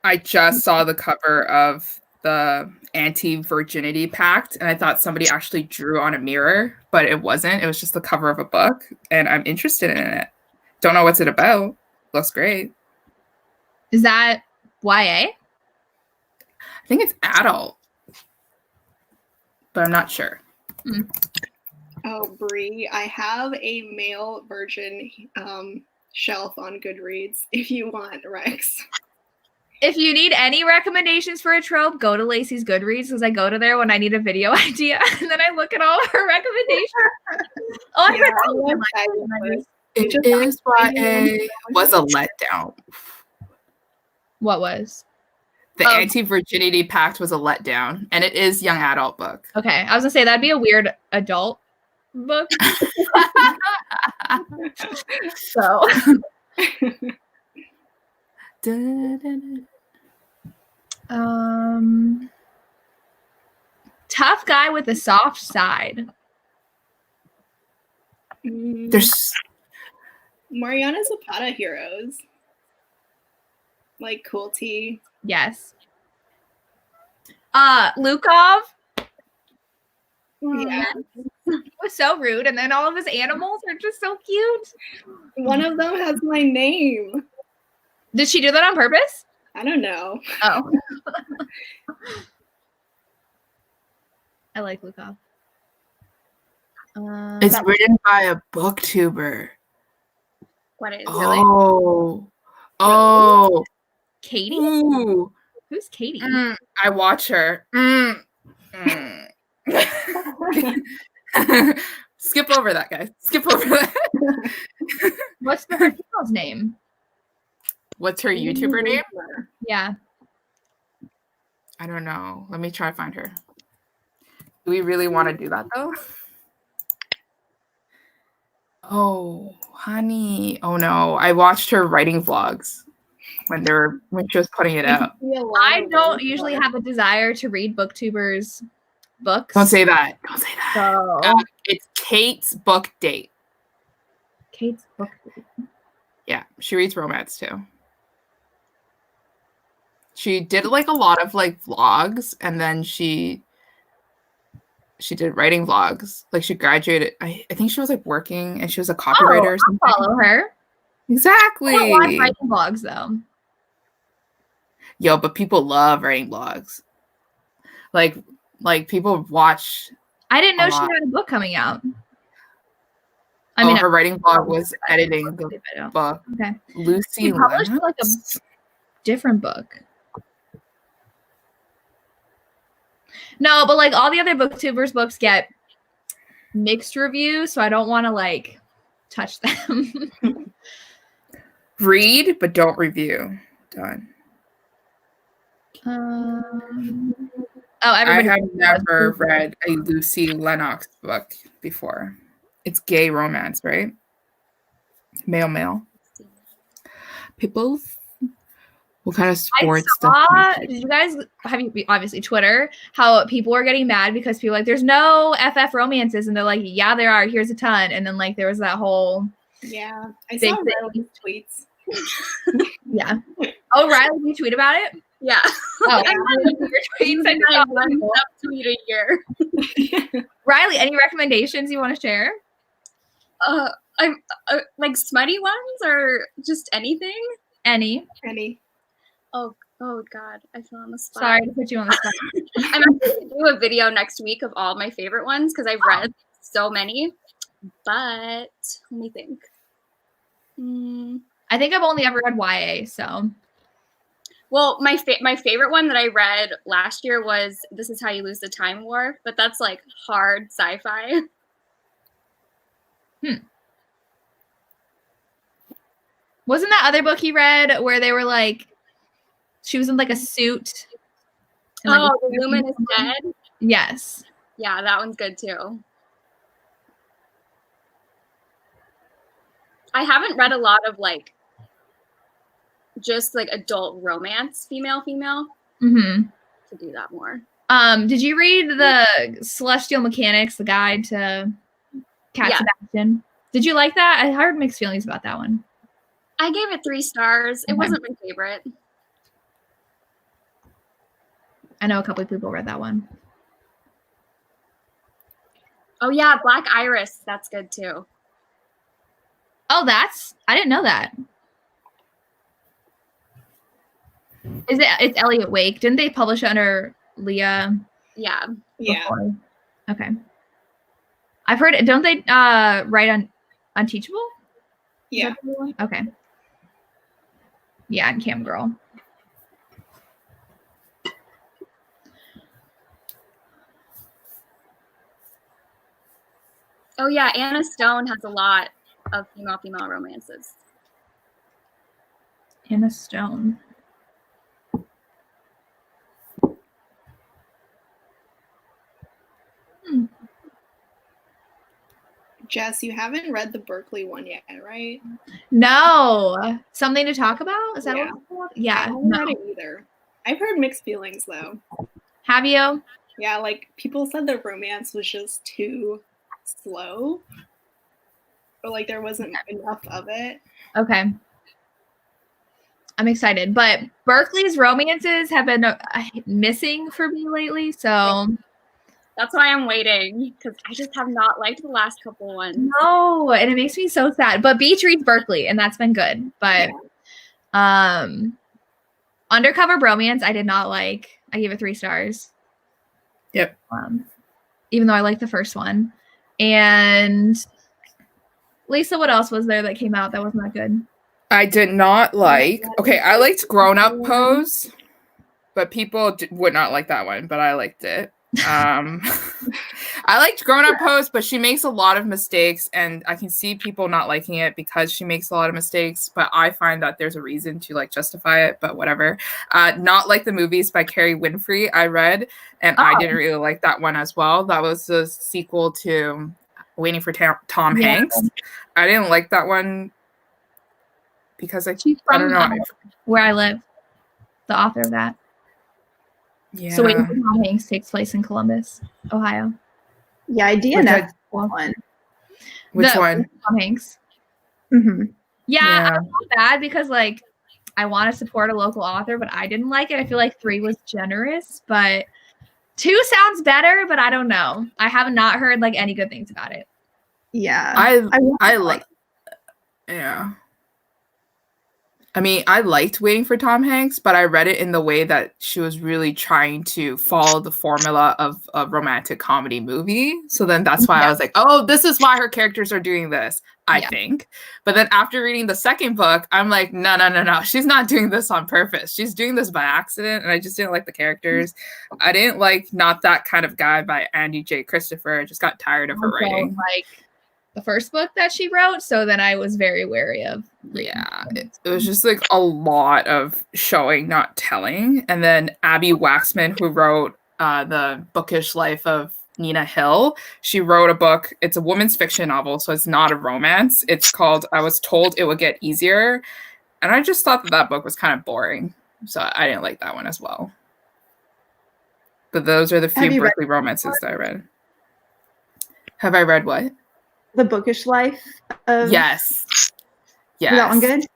I just saw the cover of the Anti-Virginity Pact, and I thought somebody actually drew on a mirror, but it wasn't. It was just the cover of a book, and I'm interested in it. Don't know what's it about. Looks great. Is that YA? I think it's adult, but I'm not sure. Oh, Brie, I have a male version shelf on Goodreads if you want, Rex. If you need any recommendations for a trope, go to Lacey's Goodreads because I go to there when I need a video idea and then I look at all her recommendations. It is YA was a letdown. What was? The Anti-Virginity Pact was a letdown, and it is young adult book. Okay, I was gonna say that'd be a weird adult book. So. Tough guy with a soft side. There's Mariana Zapata heroes. Like Cool Tea. Yes. Lukov. Yeah. He was so rude, and then all of his animals are just so cute. One of them has my name. Did she do that on purpose? I don't know. Oh. I like Lukov. It's written by a booktuber. What is it? Oh. Katie? Ooh. Who's Katie? I watch her. Skip over that, guys. Skip over that. What's her channel's name? What's her YouTuber name? Yeah. I don't know. Let me try to find her. Do we really want to do that, though? Oh, honey. Oh no. I watched her writing vlogs when she was putting it out. I don't usually have a desire to read booktubers' books. Don't say that. Don't say that. So It's Kate's book date. Kate's book date. Yeah, she reads romance too. She did like a lot of like vlogs, and then she did writing vlogs. Like she graduated. I think she was like working, and she was a copywriter or something. I'll follow her. Exactly. I don't watch writing vlogs though. Yo, but people love writing vlogs. Like people watch. I didn't know she had a book coming out. I mean, her writing vlog was editing the book. Okay. Lucy She published Lennox? like a different book. No, but like all the other booktubers' books get mixed reviews, so I don't want to like touch them. Read, but don't review. Done. I have never read a Lucy Lennox book before. It's gay romance, right? Male. People. What kind of sports stuff? Did you guys obviously Twitter, how people were getting mad because people were like, there's no FF romances, and they're like, yeah, there are. Here's a ton. And then like there was that whole I saw Riley's tweets. Yeah. Oh, Riley, you tweet about it? Yeah. Oh, your tweets. I know. One tweet a year. Riley, any recommendations you want to share? I'm like smutty ones or just anything? Any. Oh God, I feel on the spot. Sorry to put you on the spot. I'm actually going to do a video next week of all my favorite ones because I've read so many. But let me think. I think I've only ever read YA, so. Well, my favorite one that I read last year was This Is How You Lose the Time War, but that's like hard sci-fi. Wasn't that other book you read where they were like, she was in like a suit? And, like, The Lumen is Dead? Yes. Yeah, that one's good too. I haven't read a lot of like just like adult romance, female. Mm-hmm. To do that more. Did you read the Celestial Mechanics, the guide to Cats in Action? Did you like that? I heard mixed feelings about that one. I gave it 3 stars. It wasn't my favorite. I know a couple of people read that one. Oh yeah, Black Iris. That's good too. Oh, I didn't know that. It's Elliot Wake. Didn't they publish it under Leah? Yeah. Before? Okay. I've heard it. Don't they write on Unteachable? Yeah. Okay. Yeah, and Cam Girl. Oh yeah, Anna Stone has a lot of female romances. Anna Stone. Jess, you haven't read the Berkeley one yet, right? No. Something to talk about? Is that what it's called? Yeah. I haven't read it either. I've heard mixed feelings though. Have you? Yeah, like people said the romance was just too slow. Or like there wasn't enough of it. Okay. I'm excited. But Berkeley's romances have been missing for me lately, so that's why I'm waiting, because I just have not liked the last couple ones. No, and it makes me so sad. But Beach reads Berkeley, and that's been good. But Undercover Bromance, I did not like. I gave it 3 stars. Yep. Even though I liked the first one. And Lisa, what else was there that came out that wasn't that good? I did not like. Okay, I liked Grown Up Pose, but people would not like that one, but I liked it. I liked Grown Up Pose, but she makes a lot of mistakes, and I can see people not liking it because she makes a lot of mistakes, but I find that there's a reason to like justify it, but whatever. Not Like the Movies by Carrie Winfrey I read, and I didn't really like that one as well. That was the sequel to Waiting for Tom Yeah. Hanks. I didn't like that one because She's I don't from know. where I live. The author of that. Yeah. So Waiting for Tom Hanks takes place in Columbus, Ohio. Yeah, I Which DNF one. Which The- one? Tom Hanks. Mm-hmm. Yeah, I felt bad because like I want to support a local author, but I didn't like it. I feel like 3 was generous, but 2 sounds better, but I don't know. I have not heard like any good things about it. Yeah. I like. Yeah. I mean, I liked Waiting for Tom Hanks, but I read it in the way that she was really trying to follow the formula of a romantic comedy movie. So then that's why I was like, oh, this is why her characters are doing this, I think. But then after reading the second book, I'm like, no. She's not doing this on purpose. She's doing this by accident. And I just didn't like the characters. I didn't like Not That Kind of Guy by Andy J. Christopher. I just got tired of her writing. Like the first book that she wrote, so then I was very wary of. Yeah, it was just like a lot of showing, not telling. And then Abby Waxman, who wrote The Bookish Life of Nina Hill, she wrote a book. It's a women's fiction novel, so it's not a romance. It's called I Was Told It Would Get Easier. And I just thought that book was kind of boring. So I didn't like that one as well. But those are the few Berkeley romances that I read. Have I read what? The Bookish Life of... Yes. Was that one good?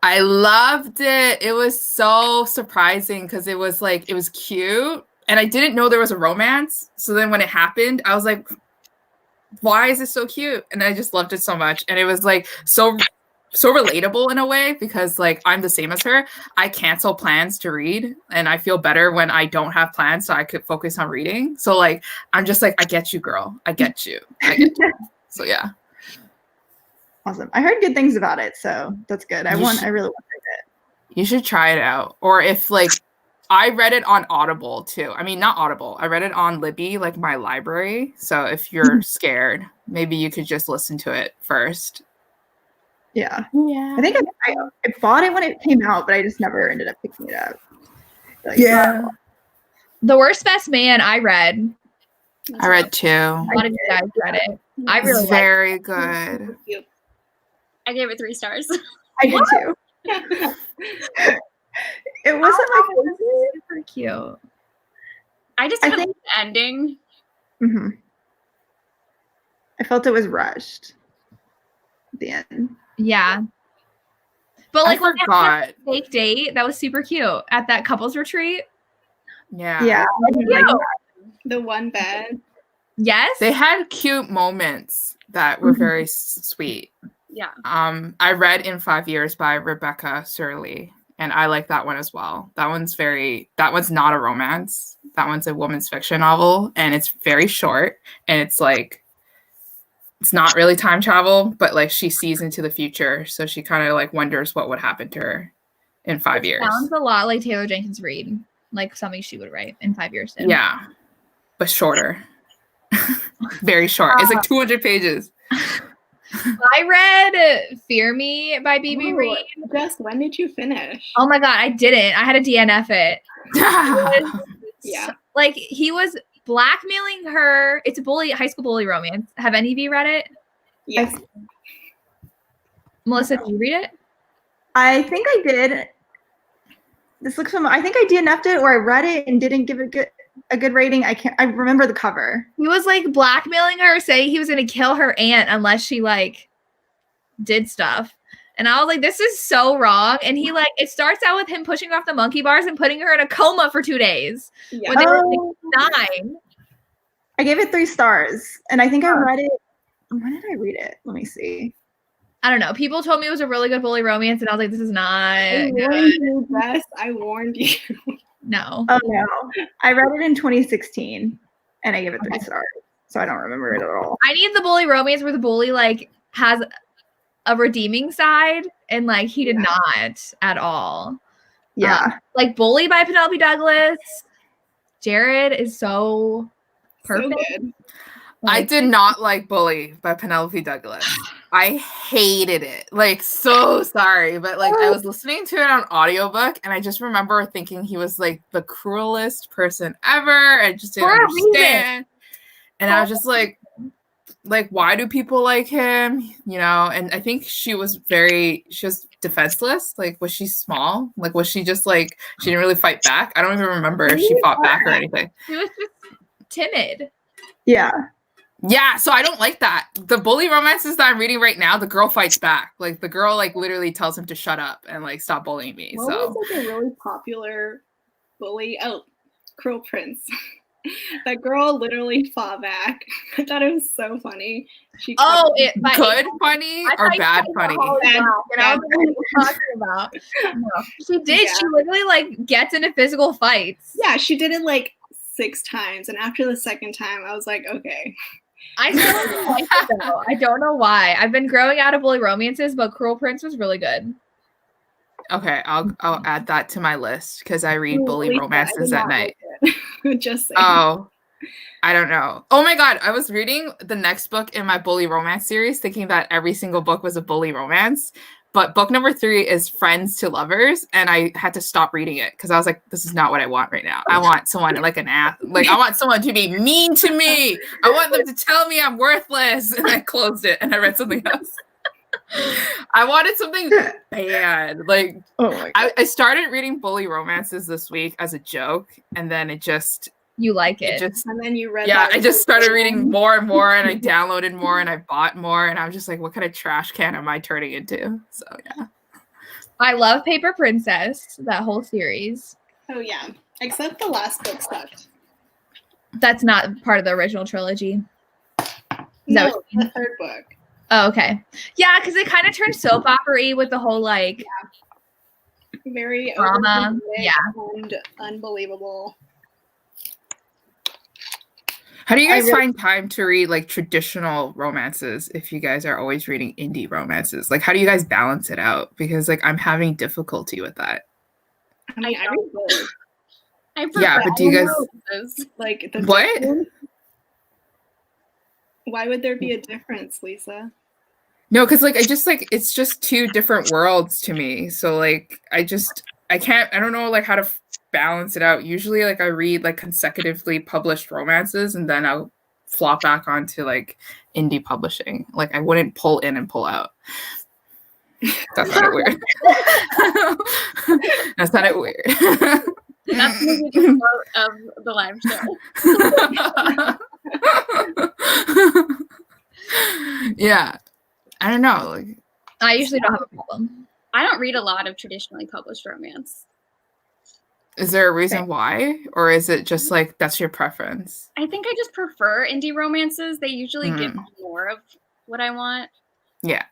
I loved it. It was so surprising because it was like, it was cute. And I didn't know there was a romance. So then when it happened, I was like, why is it so cute? And I just loved it so much. And it was like so relatable in a way because like I'm the same as her. I cancel plans to read and I feel better when I don't have plans so I could focus on reading. So like, I'm just like, I get you, girl. I get you. So yeah. Awesome. I heard good things about it, so that's good. I really want to read it. You should try it out. Or if like I read it on Audible too. I mean, not Audible. I read it on Libby, like my library. So if you're scared, maybe you could just listen to it first. Yeah. I think I bought it when it came out, but I just never ended up picking it up. Like, The Worst Best Man I read. I read 2. A lot of you guys read it. I really liked it. Very good. I gave it 3 stars. I did too. It wasn't my favorite. Super cute. I just didn't like the ending. Mm-hmm. I felt it was rushed at the end. Yeah. But like I forgot. Fake date, that was super cute at that couples retreat. Yeah. The one bed. Yes. They had cute moments that were very sweet. Yeah. I read In 5 Years by Rebecca Surley, and I like that one as well. That one's not a romance. That one's a woman's fiction novel, and it's very short, and it's like, it's not really time travel, but like she sees into the future, so she kind of like wonders what would happen to her in 5 years. Sounds a lot like Taylor Jenkins Reid, like something she would write in 5 years. Yeah, but shorter. Very short. It's like 200 pages. I read Fear Me by B.B. Reed. Jess, when did you finish? Oh my god, I didn't. I had to DNF it. Yeah. Like he was blackmailing her. It's a high school bully romance. Have any of you read it? Yes. Melissa, did you read it? I think I did. This looks familiar. I think I DNF'd it or I read it and didn't give it a good rating. I remember the cover. He was like blackmailing her, saying he was going to kill her aunt unless she like did stuff. And I was like, this is so wrong. And he like, it starts out with him pushing her off the monkey bars and putting her in a coma for 2 days. Yeah. When they were like 9. I gave it 3 stars. And I think I read it. When did I read it? Let me see. I don't know. People told me it was a really good bully romance. And I was like, this is not warned you, Jess. I warned you. No. Oh, no. I read it in 2016. And I gave it 3 stars. So I don't remember it at all. I need the bully romance where the bully like has a redeeming side, and like he did not at all. Yeah. Like Bully by Penelope Douglas. Jared is so perfect. So good. I did not like Bully by Penelope Douglas. I hated it. Like, so sorry. But like I was listening to it on audiobook and I just remember thinking he was like the cruelest person ever. I just didn't understand. And I was just like, like, why do people like him? You know, and I think she was defenseless. Like, was she small? Like, was she just like, she didn't really fight back? I don't even remember if she fought back or anything. She was just timid. Yeah. Yeah, so I don't like that. The bully romances that I'm reading right now, the girl fights back. Like, the girl, like, literally tells him to shut up and, like, stop bullying me. What was like a really popular bully? Oh, Cruel Prince. That girl literally fought back. I thought it was so funny. She good funny or bad funny? And I was like, what are you talking about? No. She did. Yeah. She literally like gets into physical fights. Yeah, she did it like 6 times, and after the second time, I was like, okay. I still like it though. I don't know why. I've been growing out of bully romances, but Cruel Prince was really good. Okay, I'll add that to my list because I read bully romances at night. Just saying. Oh, I don't know. Oh my god, I was reading the next book in my bully romance series, thinking that every single book was a bully romance. But book number 3 is Friends to Lovers, and I had to stop reading it because I was like, "This is not what I want right now. I want someone like I want someone to be mean to me. I want them to tell me I'm worthless." And I closed it and I read something else. I wanted something bad. Like, oh my God. I started reading bully romances this week as a joke, and then it just you like it. And then you read I just started reading more and more, and I downloaded more and I bought more, and I'm just like, what kind of trash can am I turning into? So yeah. I love Paper Princess, that whole series. Oh yeah. Except the last book sucked. That's not part of the original trilogy. No, the 3rd book. Oh, okay. Yeah, because it kind of turned soap opera-y with the whole like very drama. Yeah. And unbelievable. How do you guys find time to read like traditional romances if you guys are always reading indie romances? Like, how do you guys balance it out? Because like I'm having difficulty with that. I mean, I read both. Yeah, but do you guys like the what? Difference? Why would there be a difference, Lisa? No, because like I just like it's just 2 different worlds to me. So like I don't know like how to balance it out. Usually like I read like consecutively published romances and then I'll flop back onto like indie publishing. Like I wouldn't pull in and pull out. That's not it weird. That's not it weird. That's the quote of the live show. Yeah. I don't know. Like I usually don't have a problem. I don't read a lot of traditionally published romance. Is there a reason why? Or is it just like that's your preference? I think I just prefer indie romances. They usually give me more of what I want. Yeah.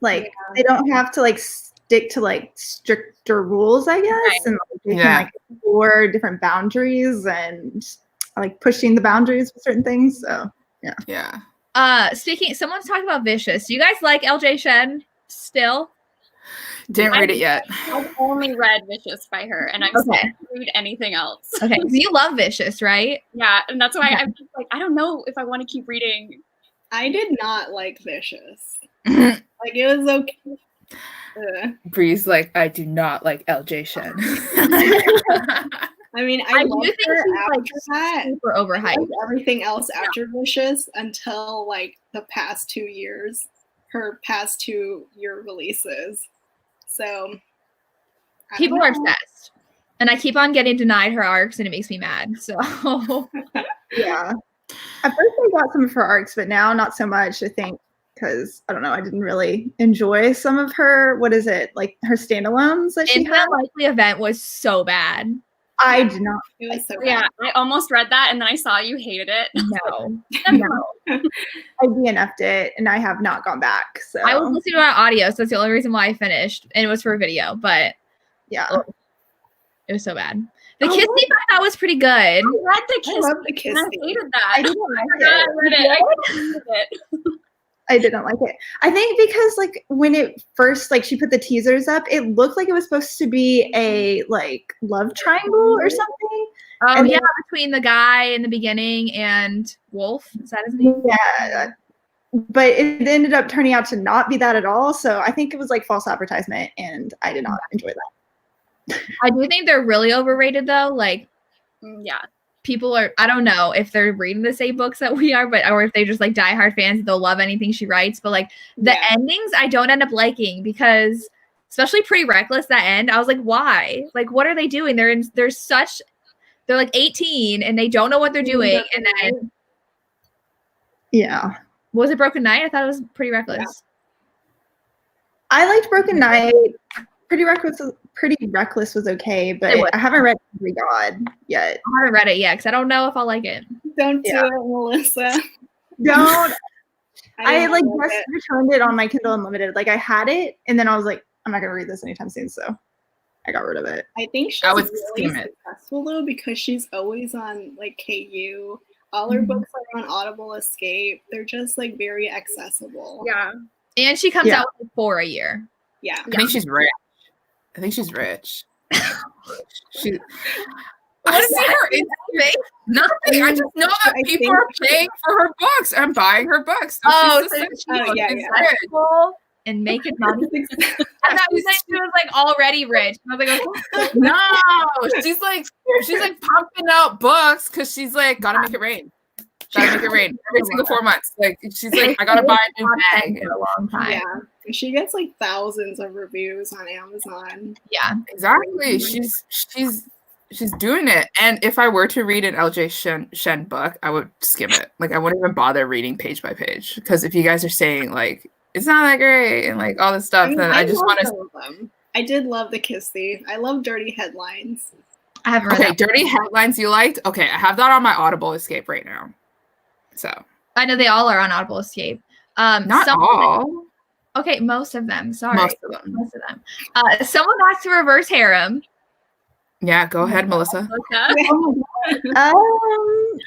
Like they don't have to like stick to like stricter rules, I guess. Right. And like, they can like explore different boundaries and like pushing the boundaries with certain things. So yeah. Yeah. Someone's talking about Vicious. Do you guys like LJ Shen still? Didn't read it yet. I've only read Vicious by her, and I'm scared to read anything else. Okay, so you love Vicious, right? Yeah, and that's why I'm just like, I don't know if I want to keep reading. I did not like Vicious. Like, it was okay. Bree's like, I do not like LJ Shen. I mean, I do think she's after that. Super overhyped. Everything else after Vicious until like the past 2 years, her past 2-year releases. So people are obsessed, and I keep on getting denied her arcs, and it makes me mad. So yeah, at first I got some of her arcs, but now not so much. I think because I don't know, I didn't really enjoy some of her. What is it like her standalones that she had? Likely Event was so bad. I did not. It was so yeah, I almost read that, and then I saw you hated it. No. I DNF'd it, and I have not gone back. So I was listening to my audio, so that's the only reason why I finished, and it was for a video. But yeah, it was so bad. The Kiss Me I thought was pretty good. I read the Kiss I love the Kiss Me. I hated that. I didn't like it. I read it. I hated it. I didn't like it. I think because like when it first like she put the teasers up, it looked like it was supposed to be a like love triangle or something. Oh and yeah, between the guy in the beginning and Wolf. Is that his name? Yeah. But it ended up turning out to not be that at all. So I think it was like false advertisement, and I did not enjoy that. I do think they're really overrated though. Like, yeah. people are, I don't know if they're reading the same books that we are, but or if they just like diehard fans, they'll love anything she writes. But like the endings, I don't end up liking because, especially Pretty Reckless, that end, I was like, why? Like, what are they doing? They're like 18 and they don't know what they're doing. And then was it Broken Night? I thought it was Pretty Reckless. Yeah. I liked Broken Night. Pretty Reckless was okay, but I haven't read Every God yet. I haven't read it yet because I don't know if I'll like it. Don't do it, Melissa. Don't. I like just returned it on my Kindle Unlimited. Like I had it, and then I was like, I'm not gonna read this anytime soon, so I got rid of it. I think she's really successful though because she's always on like KU. All her books are on Audible Escape. They're just like very accessible. Yeah. And she comes out with 4 a year. Yeah. I think she's rich. I see her Instagram. Nothing. I just know that people are paying for her books and buying her books. So she's successful and making money. I thought you said she was like already rich. I was like, no, she's like pumping out books because she's like gotta make it rain. Gotta make it rain every single 4 months. Like she's like, I gotta buy a new bag for a long time. Yeah. She gets like thousands of reviews on Amazon. Yeah, exactly. She's doing it. And if I were to read an LJ Shen book, I would skim it. Like I wouldn't even bother reading page by page. Because if you guys are saying like it's not that great and like all this stuff, then I just want to. I did love The Kiss Thief. I love Dirty Headlines. I haven't read that. Dirty Headlines you liked? Okay, I have that on my Audible Escape right now. So I know they all are on Audible Escape. Not all. Okay, most of them. Sorry. Most of them. Someone asked to reverse harem. Yeah, go ahead, Melissa. I don't know.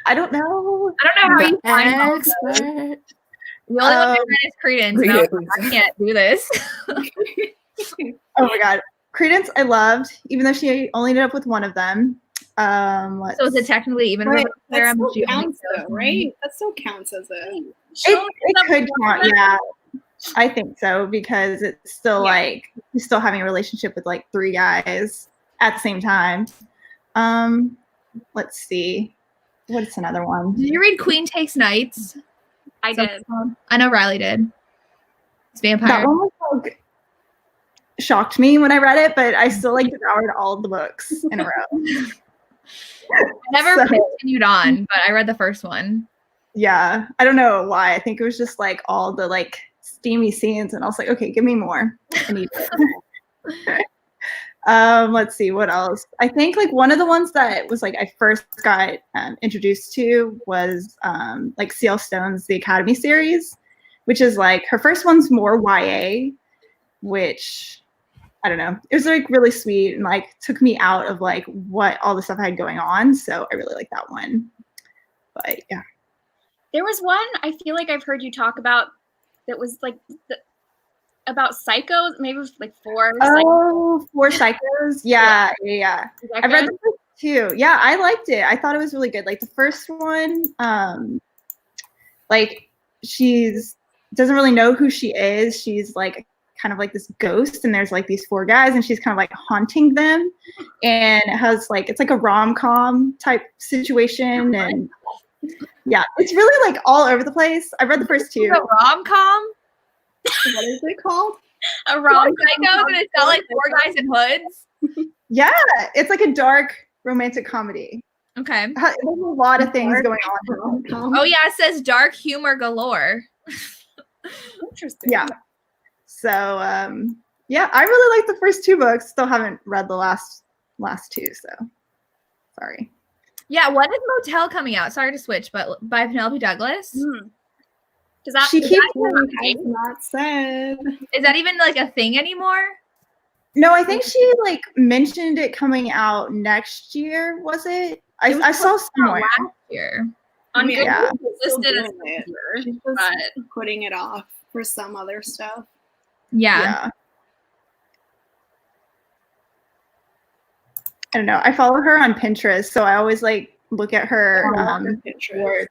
I don't know how you find expert. The only one I read is Credence. No, I can't do this. Oh my god. Credence I loved, even though she only ended up with one of them. So is it technically even reverse harem? That still counts though, right? That still counts as a... It could count, yeah. I think so because it's still like you're still having a relationship with like 3 guys at the same time. Let's see. What's another one? Did you read Queen Takes Knights? I did. I know Riley did. It's vampire. That one was like shocked me when I read it, but I still like devoured all of the books in a row. I never continued on, but I read the first one. Yeah, I don't know why. I think it was just like all the like steamy scenes, and I was like, okay, give me more. I need it. Let's see what else. I think like one of the ones that was like I first got introduced to was like C.L. Stone's The Academy series, which is like her first one's more YA, which I don't know. It was like really sweet and like took me out of like what all the stuff I had going on. So I really like that one. But yeah. There was one I feel like I've heard you talk about that was like about psychos, maybe it was like 4. Oh, 4 psychos. Yeah. I read the first 2. Yeah, I liked it. I thought it was really good. Like the first one, like doesn't really know who she is. She's like kind of like this ghost, and there's like these 4 guys, and she's kind of like haunting them, and it has like it's like a rom-com type situation, and yeah, it's really like all over the place. I read the first 2. A rom-com? What is it called? A rom-com. Psycho, and it's not like 4 guys in hoods. Yeah, it's like a dark romantic comedy. Okay. There's a lot of things going on. Oh yeah, it says dark humor galore. Interesting. Yeah. So yeah, I really like the first 2 books. Still haven't read the last 2, so sorry. Yeah, when is Motel coming out? Sorry to switch, but by Penelope Douglas. Does that she keeps not said? Is that even like a thing anymore? No, I think she like mentioned it coming out next year. Was it? I saw somewhere last year. On She's listed as She's just putting it off for some other stuff. Yeah. I don't know. I follow her on Pinterest, so I always like look at her Pinterest. work.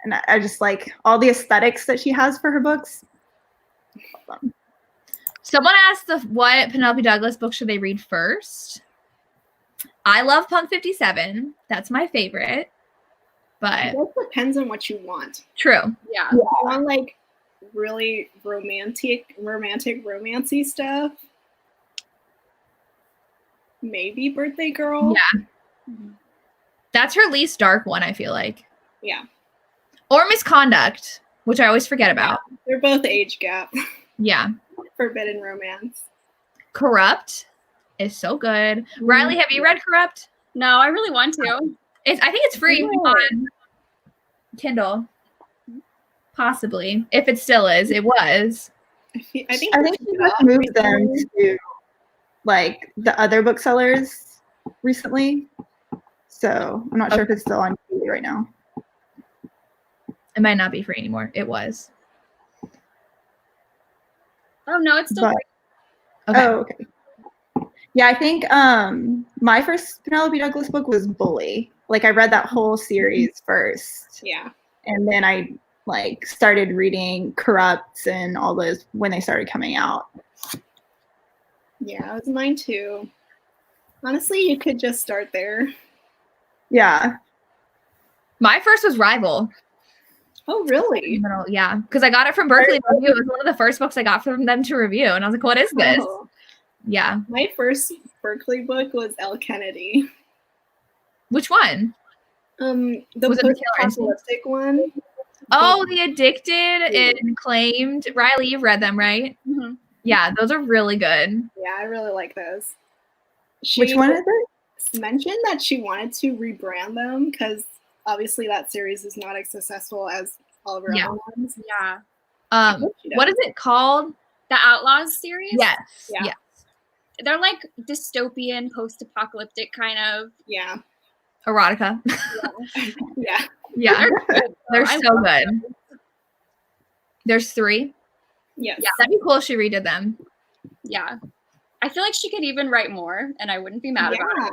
And I just like all the aesthetics that she has for her books. Someone asked what Penelope Douglas book should they read first. I love Punk 57. That's my favorite. But It depends on what you want. true. Yeah. If you want like really romancy stuff, maybe Birthday Girl. Yeah. That's her least dark one, I feel like. Yeah. Or Misconduct, which I always forget about. They're both age gap. Yeah. Forbidden romance. Corrupt is so good. Riley, have you read Corrupt? No, I really want to. I think it's free on Kindle. Possibly. If it still is. It was. I think she just moved them to like the other booksellers recently. So I'm not sure if it's still on TV right now. It might not be free anymore. It was. Oh no, it's still free. Okay. Oh, okay. Yeah, I think my first Penelope Douglas book was Bully. Like I read that whole series first. Yeah. And then I like started reading Corrupt and all those when they started coming out. Yeah, it was mine too. Honestly, you could just start there. Yeah. My first was Rival. Oh, really? Yeah, because I got it from Berkeley Review. It was one of the first books I got from them to review. And I was like, what is this? Oh. Yeah. My first Berkeley book was Elle Kennedy. Which one? The Was it the Killer post-apocalyptic one. Oh, The Addicted and Claimed. Riley, you've read them, right? Mm-hmm. Yeah, those are really good. Yeah, I really like those. Which one is it? Mentioned that she wanted to rebrand them because obviously that series is not as successful as all of her other ones. Yeah. What is it called? The Outlaws series? Yes. Yeah. Yeah. They're like dystopian, post-apocalyptic kind of. Yeah. Erotica. Yeah. Yeah. They're I so love good. There's 3. Yes. Yeah, that'd be cool if she redid them. Yeah. I feel like she could even write more, and I wouldn't be mad about it.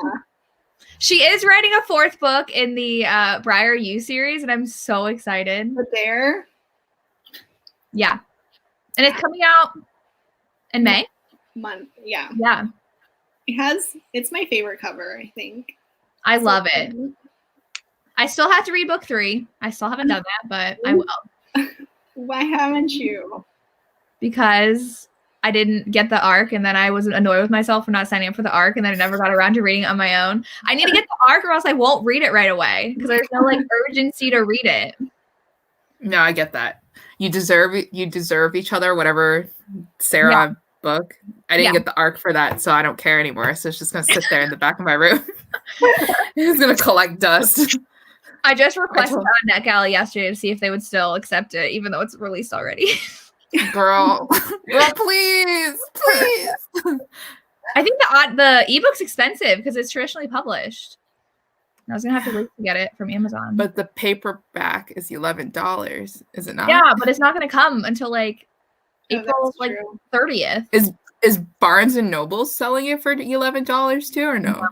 She is writing a 4th book in the Briar U series, and I'm so excited. But there. Yeah. And it's coming out in May. Yeah. Yeah. It's my favorite cover, I think. I love it. I still have to read book 3. I still haven't done that, but I will. Why haven't you? Because I didn't get the arc, and then I was annoyed with myself for not signing up for the arc, and then I never got around to reading it on my own. I need to get the arc, or else I won't read it right away because there's no like urgency to read it. No, I get that. You deserve each other, whatever Sarah book. I didn't get the arc for that, so I don't care anymore. So it's just gonna sit there in the back of my room. It's gonna collect dust. I just requested on NetGalley yesterday to see if they would still accept it, even though it's released already. Girl, please. I think the ebook's expensive because it's traditionally published. I was gonna have to wait to get it from Amazon. But the paperback is $11, is it not? Yeah, but it's not gonna come until like April that's like true. 30th. Is Barnes and Noble selling it for $11 too, or no?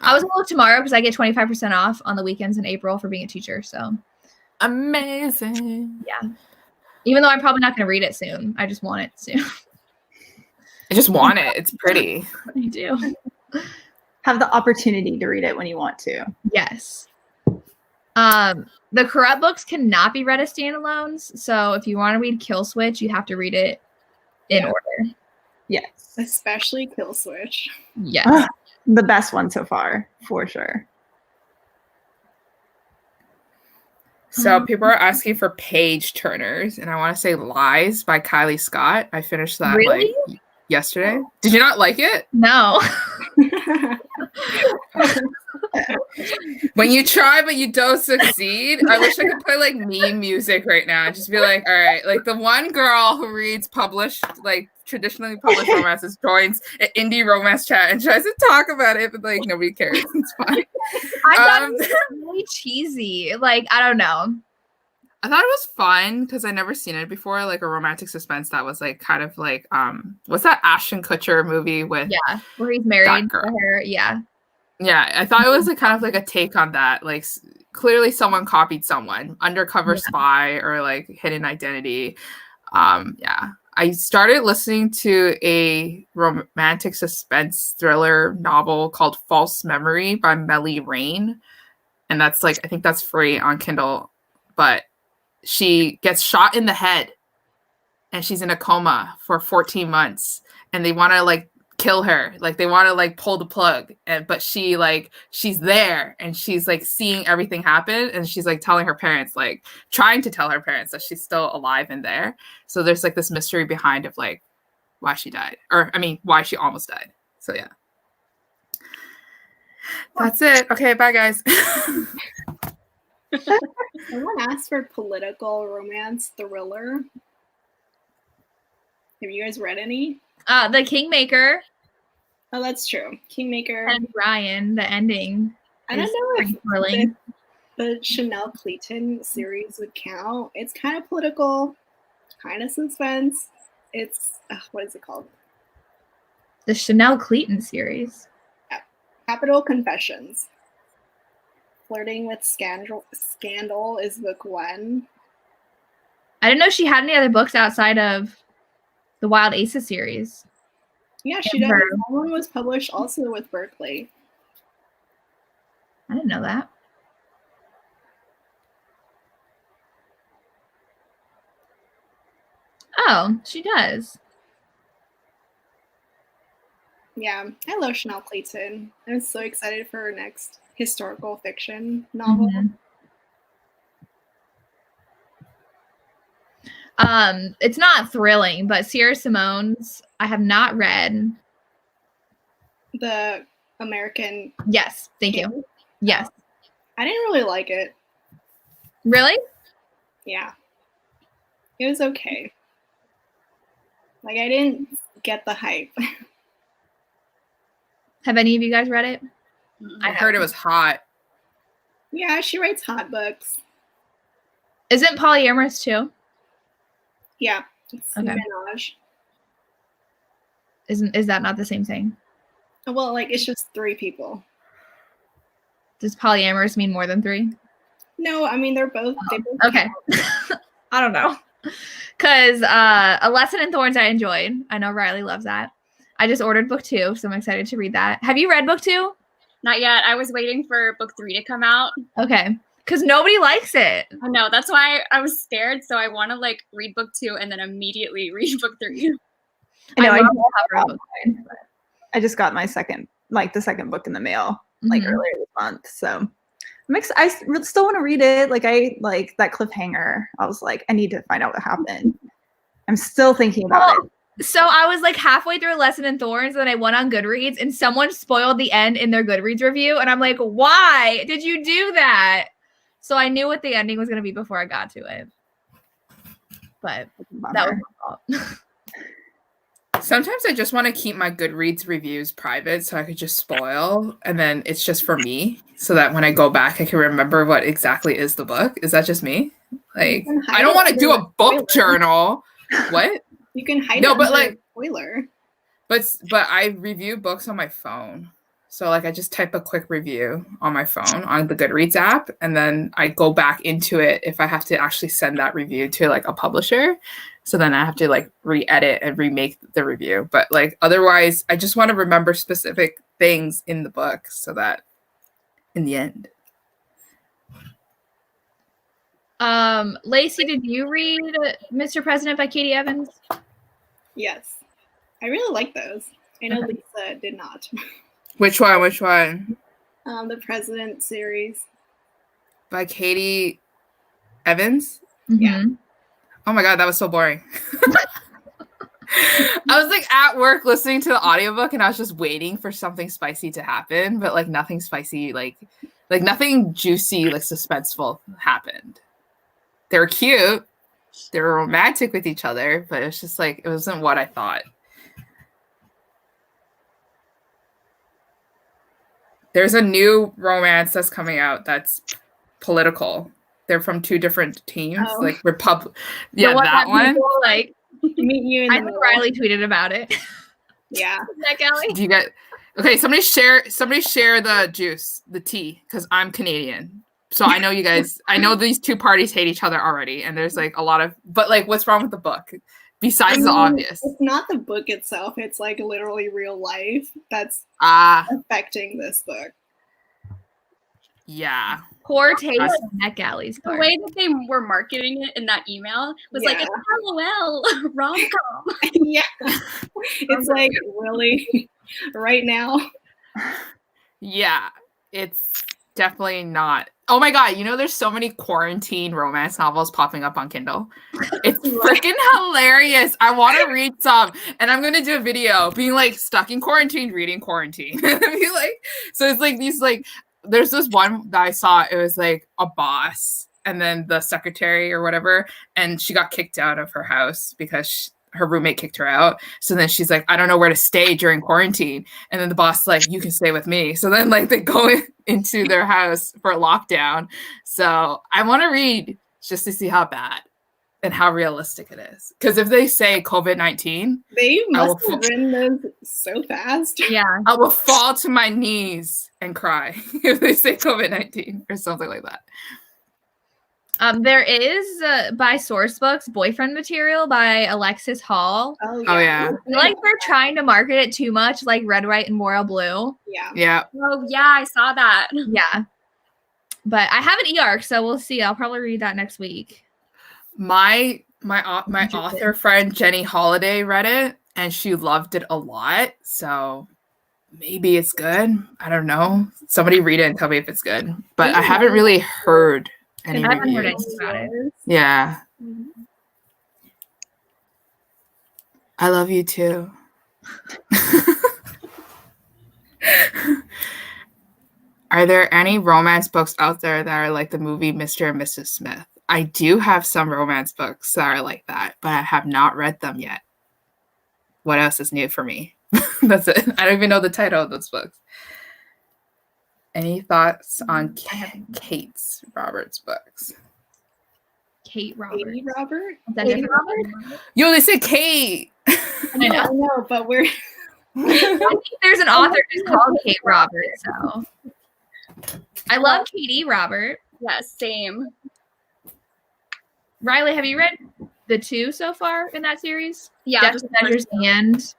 I was gonna look tomorrow because I get 25% off on the weekends in April for being a teacher. So amazing. Yeah. Even though I'm probably not gonna read it soon. I just want it soon. I just want it. It's pretty. I do. Have the opportunity to read it when you want to. Yes. The Corrupt books cannot be read as standalones. So if you want to read Kill Switch, you have to read it in order. Yes. Especially Kill Switch. Yes. The best one so far, for sure. So people are asking for page turners, and I want to say Lies by Kylie Scott. I finished that Really? like yesterday. Did you not like it? No. When you try but you don't succeed, I wish I could play like meme music right now and just be like, all right, like the one girl who reads published, like traditionally published romances joins an indie romance chat and tries to talk about it, but like nobody cares. It's fine. I thought it was really cheesy. Like, I don't know. I thought it was fun because I never seen it before, like a romantic suspense that was like kind of like what's that Ashton Kutcher movie with where he's married to her. Yeah. Yeah, I thought it was like kind of like a take on that. Like clearly someone copied someone, undercover spy or like hidden identity. Yeah, I started listening to a romantic suspense thriller novel called False Memory by Melly Rain. And that's like, I think that's free on Kindle. But she gets shot in the head and she's in a coma for 14 months. And they want to like kill her. Like they want to like pull the plug. But she's there and she's like seeing everything happen. And she's like telling her parents, like trying to tell her parents that she's still alive and there. So there's like this mystery behind of like why she died. Or I mean, why she almost died. So yeah. That's it. Okay, bye guys. Someone asked for political romance thriller. Have you guys read any? The Kingmaker. Oh, that's true. Kingmaker. And Ryan, the ending. I don't know if thrilling. the Chanel Clayton series would count. It's kind of political, kind of suspense. It's, what is it called? The Chanel Clayton series. Capital Confessions. Flirting with Scandal is book 1. I didn't know she had any other books outside of the Wild Aces series. Yeah, she does. That one was published also with Berkeley. I didn't know that. Oh, she does. Yeah, I love Chanel Clayton. I'm so excited for her next historical fiction novel. It's not thrilling, but Sierra Simone's I have not read. The American. Yes, thank you. Yes. I didn't really like it. Really? Yeah. It was okay. Like, I didn't get the hype. Have any of you guys read it? I heard it was hot. Yeah, she writes hot books. Isn't polyamorous too? Yeah. It's okay. Menage. Is that not the same thing? Well, like, it's just 3 people. Does polyamorous mean more than 3? No, I mean, they're both. Oh, okay. I don't know. Because A Lesson in Thorns I enjoyed. I know Riley loves that. I just ordered book 2, so I'm excited to read that. Have you read book 2? Not yet. I was waiting for book 3 to come out. Okay. Because nobody likes it. I know. That's why I was scared. So I want to like read book 2 and then immediately read book 3. I know. I just got my second book in the mail like earlier this month. So I still want to read it. Like I like that cliffhanger. I was like, I need to find out what happened. I'm still thinking about it. So I was like halfway through A Lesson in Thorns, and then I went on Goodreads, and someone spoiled the end in their Goodreads review, and I'm like, why did you do that? So I knew what the ending was going to be before I got to it. But that was my fault. Sometimes I just want to keep my Goodreads reviews private so I could just spoil, and then it's just for me, so that when I go back, I can remember what exactly is the book. Is that just me? Like, I don't want to do a book journal. What? You can hide no, it but like spoiler. But I review books on my phone. So like I just type a quick review on my phone on the Goodreads app, and then I go back into it if I have to actually send that review to like a publisher. So then I have to like re-edit and remake the review. But like otherwise, I just want to remember specific things in the book so that in the end. Lacey, did you read Mr. President by Katie Evans? Yes. I really like those. I know Lisa did not. Which one? The President series. By Katie Evans? Mm-hmm. Yeah. Oh my God, that was so boring. I was like at work listening to the audiobook and I was just waiting for something spicy to happen, but like nothing spicy, like nothing juicy, like suspenseful happened. They were cute. They were romantic with each other, but it's just like, it wasn't what I thought. There's a new romance that's coming out that's political. They're from 2 different teams, like Yeah, that one. People, like, meet you in I think Riley tweeted about it. Yeah. That Kelly? Do you get? Okay, somebody share the juice, the tea, because I'm Canadian. So I know you guys. I know these 2 parties hate each other already, and there's like a lot of. But like, what's wrong with the book? Besides the obvious. It's not the book itself. It's like literally real life that's affecting this book. Yeah. Poor taste in NetGalley's The part. way that they were marketing it in that email was like, it's LOL, rom-com. Yeah. It's like, really? Right now? Yeah. It's definitely not. Oh my God, you know there's so many quarantine romance novels popping up on Kindle. It's freaking hilarious. I want to read some, and I'm gonna do a video being like stuck in quarantine, reading quarantine. Be like, so it's like these like there's this one that I saw, it was like a boss and then the secretary or whatever, and she got kicked out of her house because her roommate kicked her out. So then she's like, I don't know where to stay during quarantine. And then the boss like, you can stay with me. So then like they go into their house for a lockdown. So I want to read just to see how bad and how realistic it is. Because if they say COVID-19, they must have written those so fast. Yeah. I will fall to my knees and cry if they say COVID-19 or something like that. There is by Sourcebooks Boyfriend Material by Alexis Hall. Oh yeah. I feel like they're trying to market it too much, like Red, White, and Royal Blue. Yeah. Yeah. Oh yeah, I saw that. Yeah. But I have an e-arc, so we'll see. I'll probably read that next week. My author friend Jenny Holiday read it and she loved it a lot. So maybe it's good. I don't know. Somebody read it and tell me if it's good. But I haven't really heard any I haven't heard reviews. anything about it. Yeah. I love you too. Are there any romance books out there that are like the movie Mr. and Mrs. Smith? I do have some romance books that are like that, but I have not read them yet. What else is new for me? That's it. I don't even know the title of those books. Any thoughts on Kate Roberts' books? Kate Roberts. Katie Robert? Is that Katie different? Robert? Yo, they said Kate. I know. I know, but we're I think there's an author who's called Kate Roberts, so I love Katie Robert. Yeah, same. Riley, have you read the 2 so far in that series? Yeah, Death just Measures and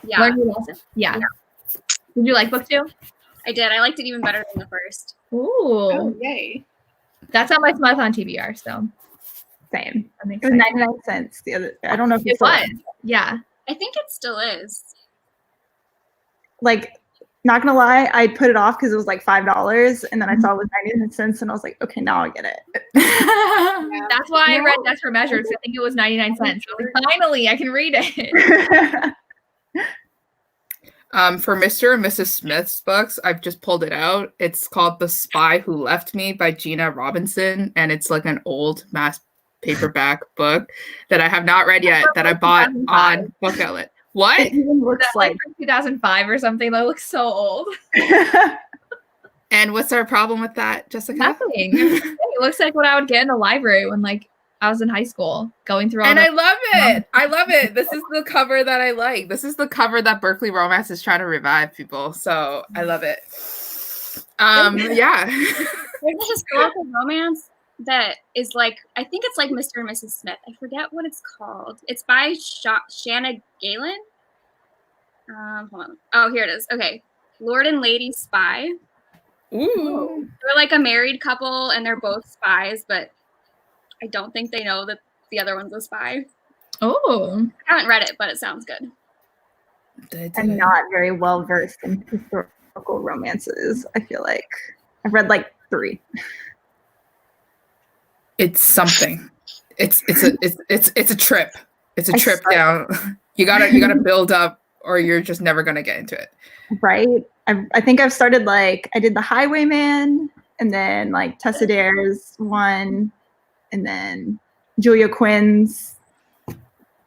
yeah, Learn Your Lesson? Yeah. Did you like book 2? I did. I liked it even better than the first. Ooh. oh yay. That's on my month on TBR, so Same. I'm It was excited. 99 cents the other. I don't know if It still was. Yeah. I think it still is. like. Not gonna lie, I put it off because it was like $5, and then I saw it was 99 cents, and I was like, okay, now I get it. Yeah. That's why I read Desperate Measures. I think it was 99 cents. I was like, finally, I can read it. For Mr. and Mrs. Smith's books, I've just pulled it out. It's called The Spy Who Left Me by Gina Robinson, and it's like an old mass paperback book that I have not read yet that I bought on Book Outlet. What? It even looks That's like from 2005 or something. That looks so old. And what's our problem with that, Jessica? Nothing. It looks like what I would get in the library when like I was in high school, going through all And the I love it. I love it. This is the cover that I like. This is the cover that Berkeley Romance is trying to revive, people. So I love it. Yeah. There's a historical romance that is like, I think it's like Mr. and Mrs. Smith. I forget what it's called. It's by Shanna Galen. Hold on. Oh, here it is. Okay. Lord and Lady Spy. Ooh. They're like a married couple and they're both spies, but I don't think they know that the other one's a spy. Oh. I haven't read it, but it sounds good. I'm not very well versed in historical romances. I feel like I've read like 3. It's something. It's a trip. It's a trip down. You gotta build up, or you're just never gonna get into it. Right. I think I've started like I did the Highwayman, and then like Tessa Dare's one, and then Julia Quinn's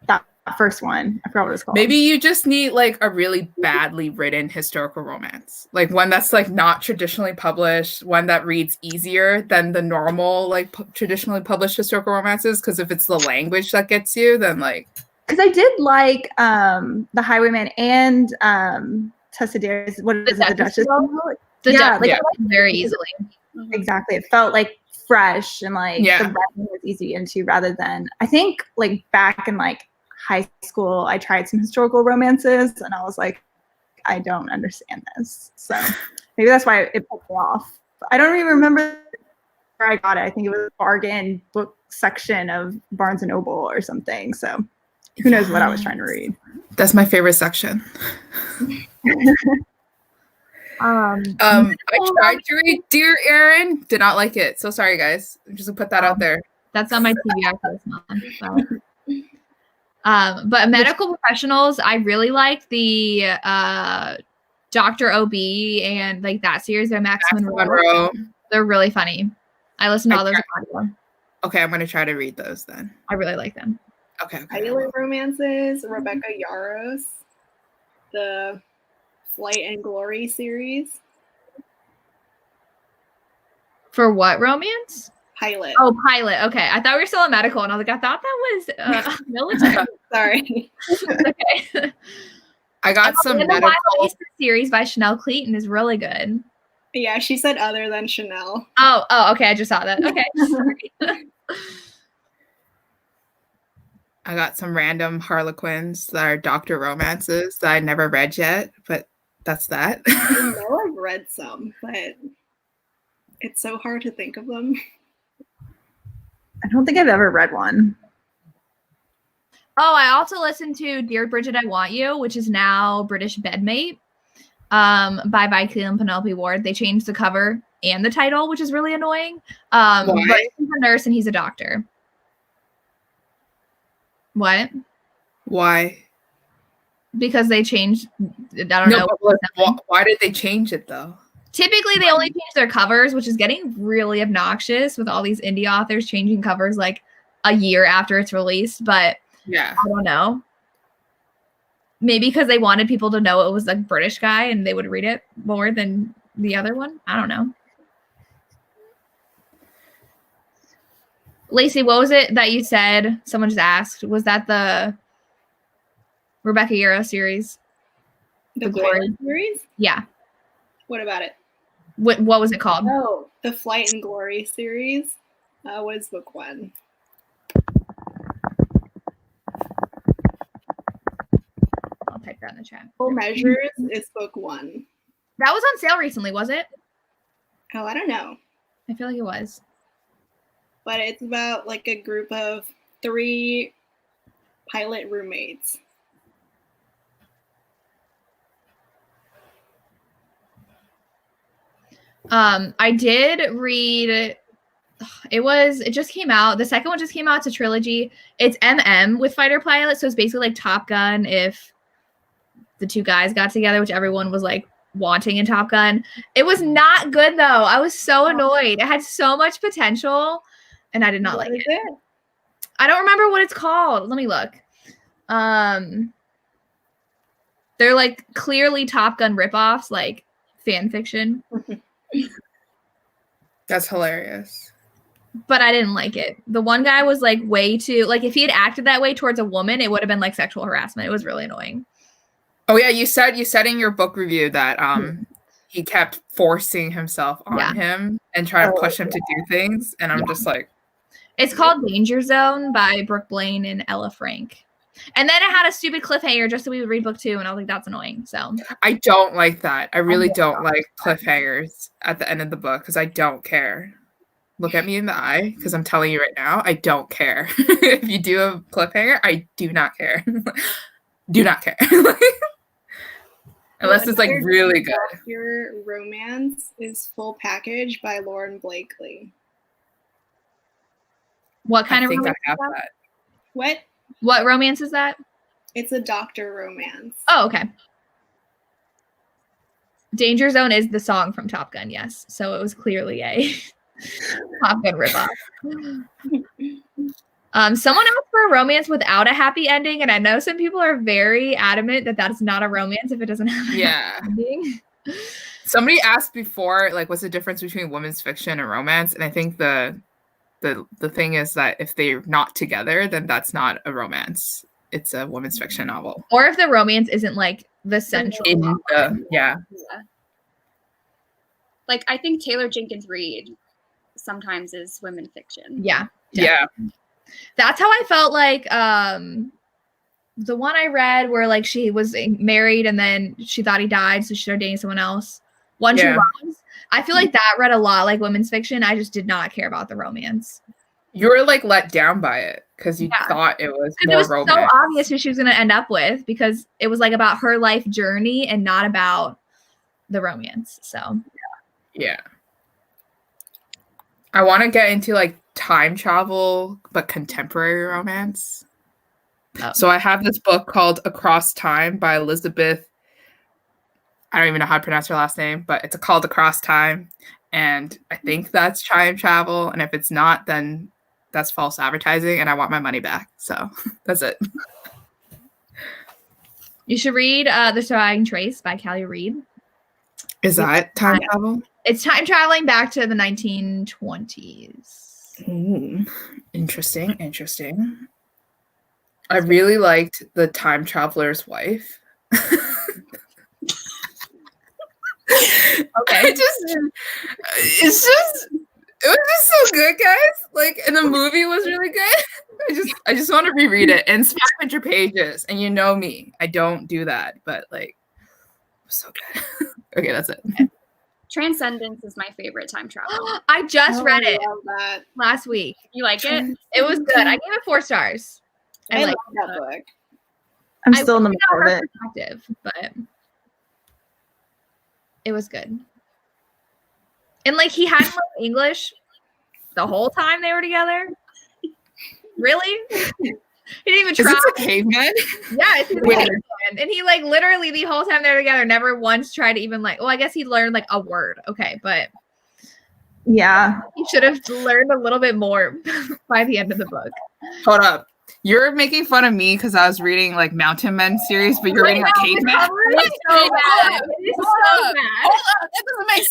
that first one. I forgot what it's called. Maybe you just need like a really badly written historical romance, like one that's like not traditionally published, one that reads easier than the normal like traditionally published historical romances. Because if it's the language that gets you, then like. Because I did like the Highwayman and Tessa Dare's what is it, the Duchess? The Yeah, Duchess like, very easily. Exactly. It felt like fresh and like Yeah. the writing was easy into rather than, I think like back in like high school, I tried some historical romances and I was like, I don't understand this. So maybe that's why it put me off. I don't even remember where I got it. I think it was a bargain book section of Barnes and Noble or something. So who knows what I was trying to read. That's my favorite section. I tried to read Dear Aaron, did not like it. So sorry, guys. Just to put that out there. That's on my TBR for this month. But medical professionals, I really like the Dr. OB and like that series by Max Monroe. They're really funny. I listen to all those on audio. Okay, I'm gonna try to read those then. I really like them. Okay. Pilot romances, Rebecca Yarros, the Flight and Glory series. For what romance? Pilot. Oh, Pilot. Okay. I thought we were still in medical, and I was like, I thought that was military. Sorry. Okay. I got some the medical series by Chanel Clayton is really good. Yeah, she said other than Chanel. Oh, okay. I just saw that. Okay. Sorry. I got some random Harlequins that are doctor romances that I never read yet, but that's that. I know I've read some, but it's so hard to think of them. I don't think I've ever read one. Oh, I also listened to Dear Bridget, I Want You, which is now British Bedmate by Vicky and Penelope Ward. They changed the cover and the title, which is really annoying. But he's a nurse and he's a doctor. What? Why? Because they changed. I don't know. Why did they change it though? Typically, they only change their covers, which is getting really obnoxious with all these indie authors changing covers like a year after it's released. But yeah, I don't know. Maybe because they wanted people to know it was a British guy and they would read it more than the other one. I don't know. Lacey, what was it that you said? Someone just asked. Was that the Rebecca Yarros series? The Glory series? Yeah. What about it? What was it called? Oh, the Flight and Glory series was book 1. I'll type that in the chat. Full Measures is book 1. That was on sale recently, was it? Oh, I don't know. I feel like it was. But it's about like a group of 3 pilot roommates. I did read it just came out. The second one just came out. It's a trilogy. It's MM with fighter pilot, so it's basically like Top Gun if the two guys got together, which everyone was like wanting in Top Gun. It was not good though. I was so annoyed. It had so much potential and I did not like it. I don't remember what it's called. Let me look. They're like clearly Top Gun ripoffs, like fan fiction. That's hilarious. But I didn't like it. The one guy was like way too, like if he had acted that way towards a woman, it would have been like sexual harassment. It was really annoying. Oh yeah, you said in your book review that he kept forcing himself on him and trying to push him to do things, and I'm just like, it's called Danger Zone by Brooke Blaine and Ella Frank. And then it had a stupid cliffhanger just so we would read book 2, and I was like, that's annoying. So I don't like that. I really don't like cliffhangers at the end of the book because I don't care. Look at me in the eye because I'm telling you right now, I don't care. If you do a cliffhanger, I do not care. Do not care. Unless it's like really good. Your romance is Full Package by Lauren Blakely. What kind of romance? I have that. What romance is that? It's a doctor romance. Oh, okay. Danger Zone is the song from Top Gun, yes. So it was clearly a Top Gun ripoff. Someone asked for a romance without a happy ending, and I know some people are very adamant that that's not a romance if it doesn't have a happy ending. Somebody asked before, like, what's the difference between women's fiction and romance? And I think the thing is that if they're not together, then that's not a romance. It's a women's fiction novel. Or if the romance isn't like the central. like I think Taylor Jenkins Reid sometimes is women fiction. Yeah. Yeah. That's how I felt like the one I read where like she was married and then she thought he died, so she started dating someone else. One True Loves. I feel like that read a lot like women's fiction. I just did not care about the romance. You were like let down by it because you thought it was more romance. So obvious who she was going to end up with because it was like about her life journey and not about the romance. So yeah. I want to get into like time travel but contemporary romance. Oh. So I have this book called Across Time by Elizabeth. I don't even know how to pronounce her last name, but it's called Across Time. And I think that's time travel. And if it's not, then that's false advertising and I want my money back. So that's it. You should read The Surviving Trace by Callie Reed. Is that time travel? It's time traveling back to the 1920s. Ooh, interesting. I really liked The Time Traveler's Wife. Okay. It was just so good, guys. Like, and the movie was really good. I just want to reread it. And it's 500 pages. And you know me, I don't do that, but like, it was so good. Okay, that's it. Transcendence is my favorite time travel. I just read it last week. You like it? It was good. I gave it 4 stars. I love that book. I'm still in the middle of it. But it was good. And like he hadn't learned English the whole time they were together. Really? He didn't even try. Is this a caveman? Yeah, it's a caveman. And he like literally the whole time they were together never once tried to even like, well, I guess he learned like a word. Okay, but yeah. He should have learned a little bit more by the end of the book. Hold up. You're making fun of me because I was reading like Mountain Men series, but you're reading a caveman. It's so bad. It's so bad. Hold up. That doesn't make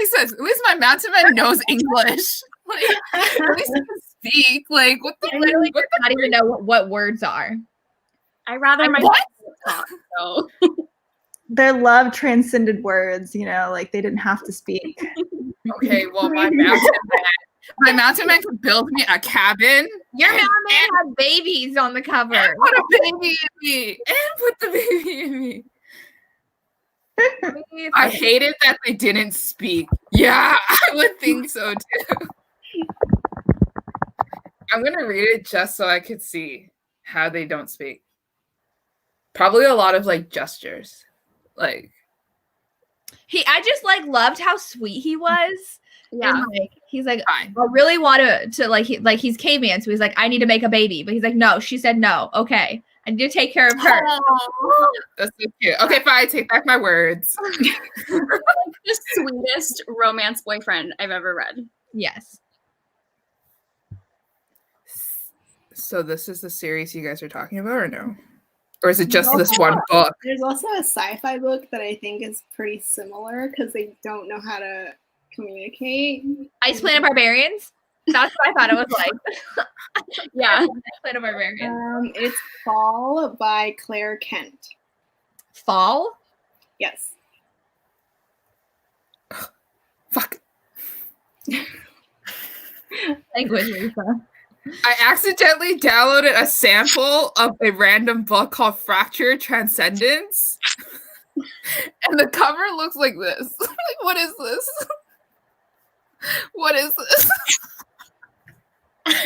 sense. At least my Mountain Man knows English. Like, at least he can speak. Like, what the? I literally does not even know what words are. I rather my what? Talk, so. Their love transcended words. You know, like they didn't have to speak. Okay, well, my Mountain Man could build me a cabin. Your Mountain Man had babies on the cover. And put a baby in me. And put the baby in me. I hated that they didn't speak. Yeah, I would think so too. I'm going to read it just so I could see how they don't speak. Probably a lot of like gestures. Like I just like loved how sweet he was. Yeah. And, like, he's like, Fine. I really want to like he's caveman, so he's like, I need to make a baby, but he's like, no. She said no. Okay, I need to take care of her. Oh, that's so cute. Okay, fine. I take back my words. The sweetest romance boyfriend I've ever read. Yes. So this is the series you guys are talking about, or no? Or is it just this one book? There's also a sci-fi book that I think is pretty similar because they don't know how to communicate. Ice Planet Barbarians? That's what I thought it was like. Yeah. Ice Planet Barbarians. It's Fall by Claire Kent. Fall? Yes. Fuck. Language, Lisa. I accidentally downloaded a sample of a random book called Fractured Transcendence. And the cover looks like this. Like, what is this? What is this?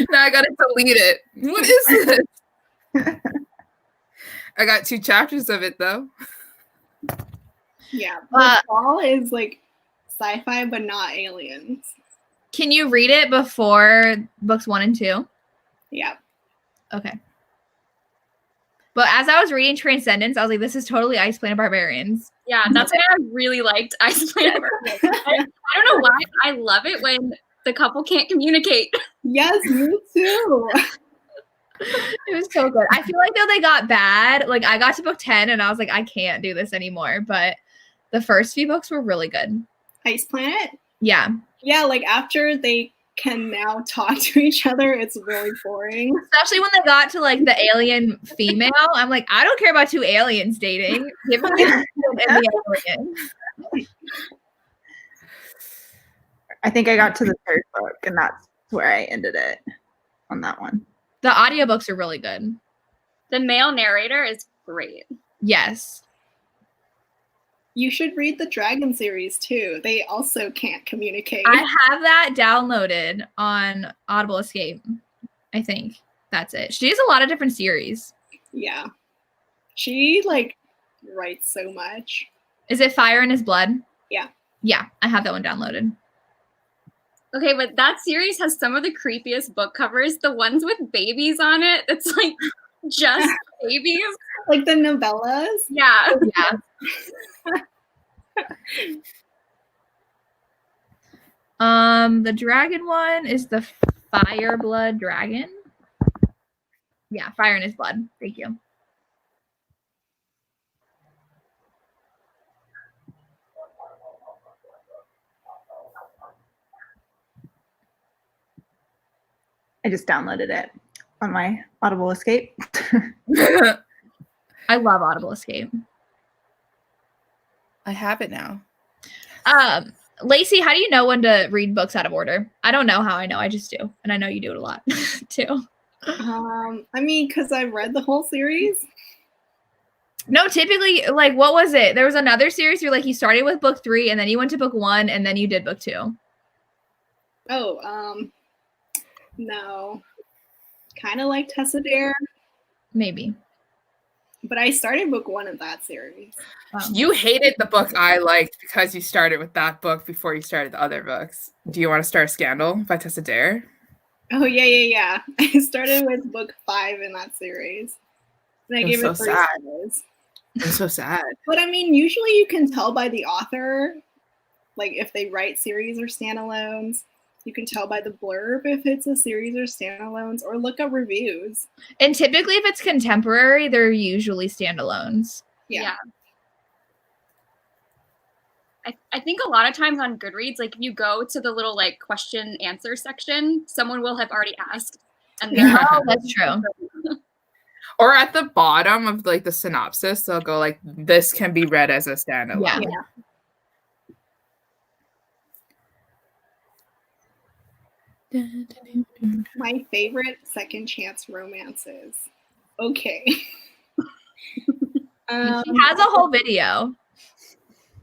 Now I gotta delete it. What is this? I got 2 chapters of it though. Yeah. But Fall is like sci-fi but not aliens. Can you read it before books 1 and 2? Yeah. Okay. But as I was reading Transcendence, I was like, this is totally Ice Planet Barbarians. Yeah, that's why I really liked Ice Planet Barbarians. I don't know why. I love it when the couple can't communicate. Yes, me too. It was so good. I feel like though they got bad. Like I got to book 10 and I was like, I can't do this anymore. But the first few books were really good. Ice Planet? Yeah. Yeah, like after they can now talk to each other, it's really boring. Especially when they got to like the alien female. I'm like, I don't care about 2 aliens dating. Give me the alien. I think I got to the third book, and that's where I ended it on that one. The audiobooks are really good. The male narrator is great. Yes. You should read the Dragon series too. They also can't communicate. I have that downloaded on Audible Escape. I think that's it. She has a lot of different series. Yeah. She like writes so much. Is it Fire in His Blood? Yeah. Yeah, I have that one downloaded. Okay, but that series has some of the creepiest book covers. The ones with babies on it. It's like just babies. Like the novellas. Yeah. Yeah. The dragon one is the Fire Blood Dragon. Yeah, Fire in His Blood. Thank you. I just downloaded it on my Audible Escape. I love Audible Escape. I have it now. Lacey, how do you know when to read books out of order? I don't know how I know. I just do. And I know you do it a lot too. I mean, because I've read the whole series. No, typically, like, what was it? There was another series where, like, you started with book 3 and then you went to book 1 and then you did book 2. Oh, no. Kind of like Tessa Dare. Maybe. But I started book 1 of that series. You hated the book I liked because you started with that book before you started the other books. Do you want to start Scandal by Tessa Dare? Oh, yeah. I started with book 5 in that series. And I gave it 3 stars. I'm so sad. But I mean, usually you can tell by the author, like if they write series or standalones. You can tell by the blurb if it's a series or standalones, or look up reviews. And typically, if it's contemporary, they're usually standalones. Yeah. I think a lot of times on Goodreads, like if you go to the little like question answer section, someone will have already asked. And Oh, that's true. Or at the bottom of like the synopsis, they'll go like, "This can be read as a standalone." Yeah. My favorite second chance romances. Okay. She has a whole video.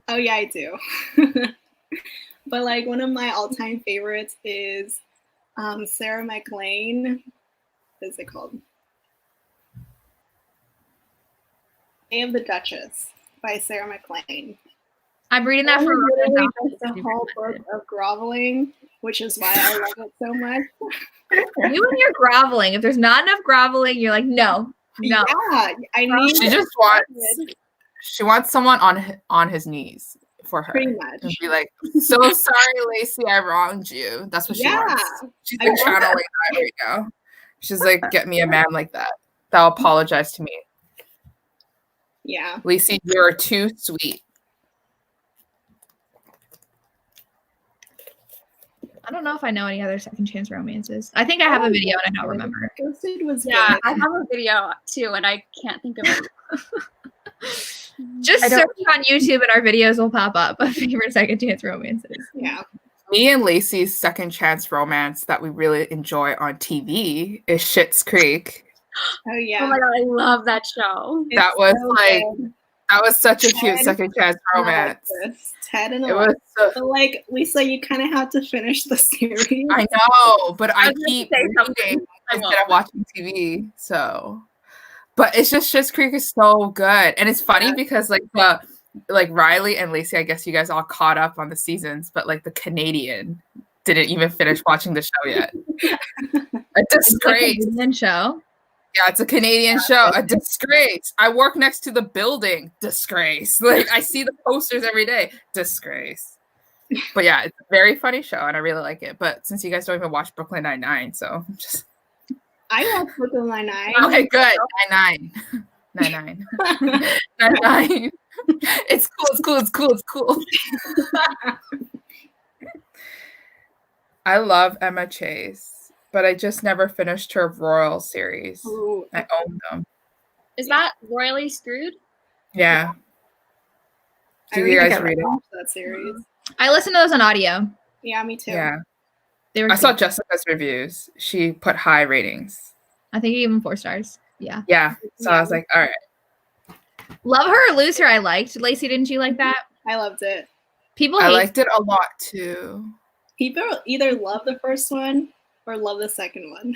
Oh yeah, I do. But like one of my all-time favorites is Sarah McLean. What is it called? Day of the Duchess by Sarah McLean. I'm reading that for literally just a whole book of groveling, which is why I love it so much. You and your groveling. If there's not enough groveling, you're like, no. Yeah, I need. She wants someone on his knees for her. Pretty much. And be like, "So sorry, Lacey, I wronged you." That's what she wants. She's like channeling that right now. She's like, "Get me a man like that. That'll apologize to me." Yeah. Lacey, you're too sweet. I don't know if I know any other second chance romances. I think I have a video and I don't remember. Ghosted was yeah, good. I have a video too, and I can't think of it. Just search on YouTube and our videos will pop up of favorite second chance romances. Yeah. Me and Lacey's second chance romance that we really enjoy on TV is Schitt's Creek. Oh yeah. Oh my god, I love that show. That was that was such a cute second chance romance. Ted and it was but like Lisa, you kind of have to finish the series. I know, but I keep reading instead of watching TV. So, but it's just Schitt's Creek is so good, and it's funny because like Riley and Lacey, I guess you guys all caught up on the seasons, but like the Canadian didn't even finish watching the show yet. A disgrace. It's a Canadian show. Yeah, it's a Canadian show. A disgrace. I work next to the building. Disgrace. Like I see the posters every day. Disgrace. But yeah, it's a very funny show and I really like it. But since you guys don't even watch Brooklyn Nine-Nine, so just I watch Brooklyn Nine-Nine. Okay, good. 9-9. 9-9. It's cool. I love Emma Chase, but I just never finished her Royal series. Ooh. I own them. Is that Royally Screwed? Yeah. Do you guys read it? That series. I listen to those on audio. Yeah, me too. Yeah. They were I saw cute. Jessica's reviews. She put high ratings. I think even 4 stars. Yeah. Yeah. So I was like, all right. Love Her or Lose Her, I liked. Lacey, didn't you like that? I loved it. People I hate liked it a lot too. People either love the first one or love the second one.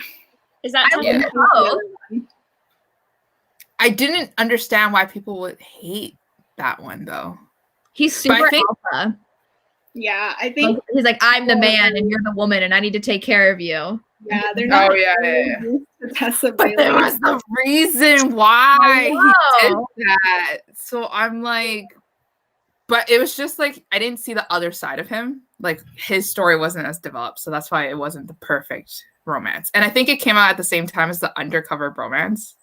Is that I Yeah. love both. I didn't understand why people would hate that one though. He's But I super think- alpha. Yeah, I think He's like, I'm the man and you're the woman and I need to take care of you. yeah, they're not Oh, yeah. used to Tessa But there Bailey. was a reason why I he did know. that. So I'm like, but it was just like I didn't see the other side of him. Like his story wasn't as developed, so that's why it wasn't the perfect romance. And I think it came out at the same time as the Undercover Bromance,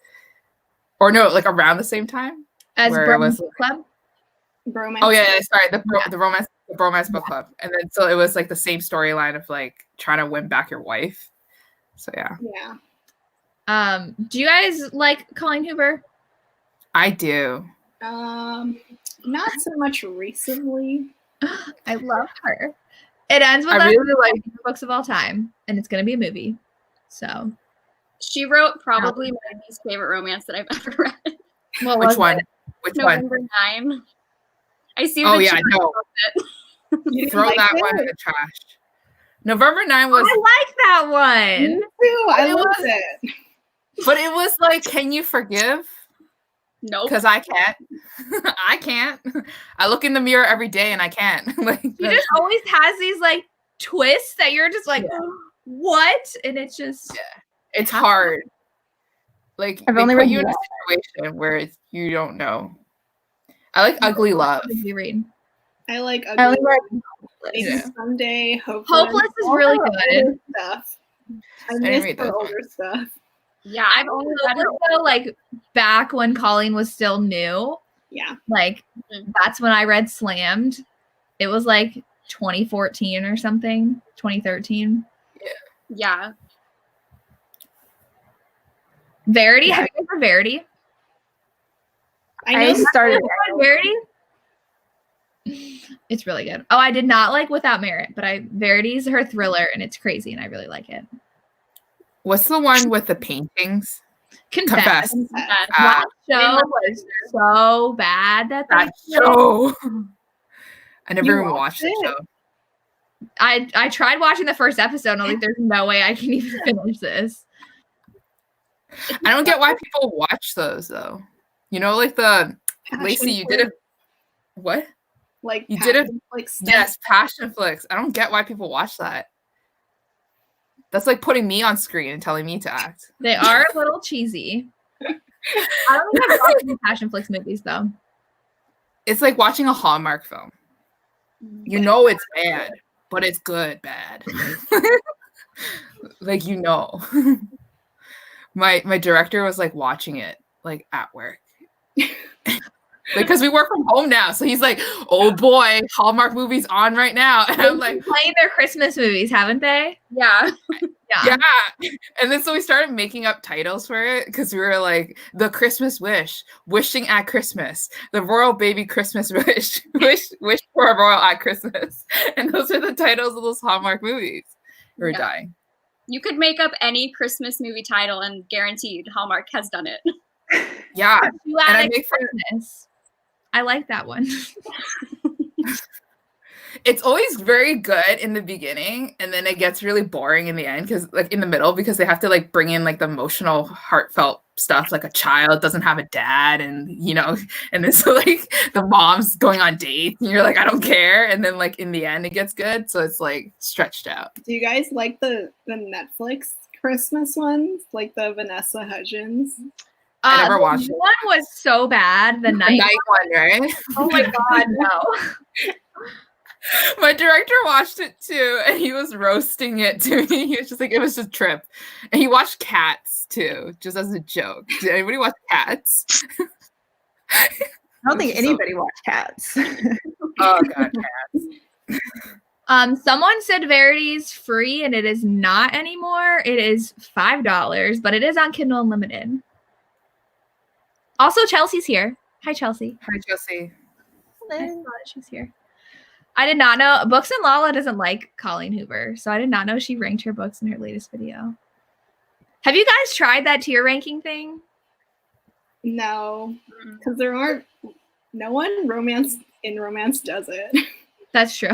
or no, like around the same time. As Where it Bromance was- Club. Bromance. Oh yeah, sorry, the Bromance Book Club, and then so it was like the same storyline of like trying to win back your wife. So yeah, Yeah. Do you guys like Colleen Hoover? I do. Not so much recently. I love her. It ends with I us really like. books of all time, and it's gonna be a movie. So She wrote probably my least favorite romance that I've ever read. what Which was one? it? Which one? November 9. I see. Oh the yeah, chat no. about it. You didn't Throw like that it? one in the trash. November 9 was, I like that Me one. too. I It loved was- it. but it was like, can you forgive? Nope. Because I can't. I can't. I look in the mirror every day and I can't. Like, She just always has these like twists that you're just like, what? And it's just it's hard. Like I've they only put read you in a one. situation where you don't know. I like Ugly Love. what did you read? I like I only Ugly read Maybe Yeah. someday. Hopeless. Hopeless is All really her good. older Stuff. I didn't miss read her those older stuff. Yeah, I've only read her. Hopeless, though, like back when Colleen was still new, Yeah. like that's when I read Slammed. It was like 2014 or something, 2013. Yeah. Verity, have you ever Verity? I know started. Verity? It's really good. Oh, I did not like Without Merit, but Verity's her thriller and it's crazy and I really like it. What's the one with the paintings? Confess. Confess. That show was so bad that That show. I never You even watched watched the it? show. I tried watching the first episode and I was like, there's no way I can even finish this. I don't get why people watch those though. You know, like the Lacey, you did it. What? Like You did it- Like stuff. Yes, Passion Flicks. I don't get why people watch that. That's like putting me on screen and telling me to act. They are a little cheesy. I don't think I've watched any Passion Flicks movies though. It's like watching a Hallmark film. You know it's bad, but it's good bad. Like you know. My director was like watching it like at work. Because we work from home now. So he's like, oh boy, Hallmark movies on right now. And I'm like, Playing their Christmas movies, haven't they? Yeah. yeah. And then so we started making up titles for it because we were like, the Christmas Wish, wishing at Christmas, the Royal Baby Christmas Wish, wish for a royal at Christmas. And those are the titles of those Hallmark movies. We're Yeah. dying. You could make up any Christmas movie title and guaranteed Hallmark has done it. Yeah. You And I Added make for Christmas. I like that one. it's always very good in the beginning and then it gets really boring in the end because like in the middle because they have to like bring in like the emotional heartfelt stuff like a child doesn't have a dad and you know and then so like the mom's going on dates and you're like I don't care and then like in the end it gets good so it's like stretched out. Do you guys like the Netflix Christmas ones? Like the Vanessa Hudgens? I never the watched it. one was so bad. The The night. night one, right? Oh my god, no. My director watched it too and he was roasting it to me. He was just like it was a trip and he watched Cats too just as a joke. Did anybody watch Cats? I don't think anybody watched Cats. Oh god, Cats. Someone said Verity's free and it is not anymore. It is $5, but it is on Kindle Unlimited. Also, Chelsea's here. Hi, Chelsea. Hi, Josie. I saw that she's here. I did not know. Books and Lala doesn't like Colleen Hoover, so I did not know she ranked her books in her latest video. Have you guys tried that tier ranking thing? No, because no one in romance does it. That's true.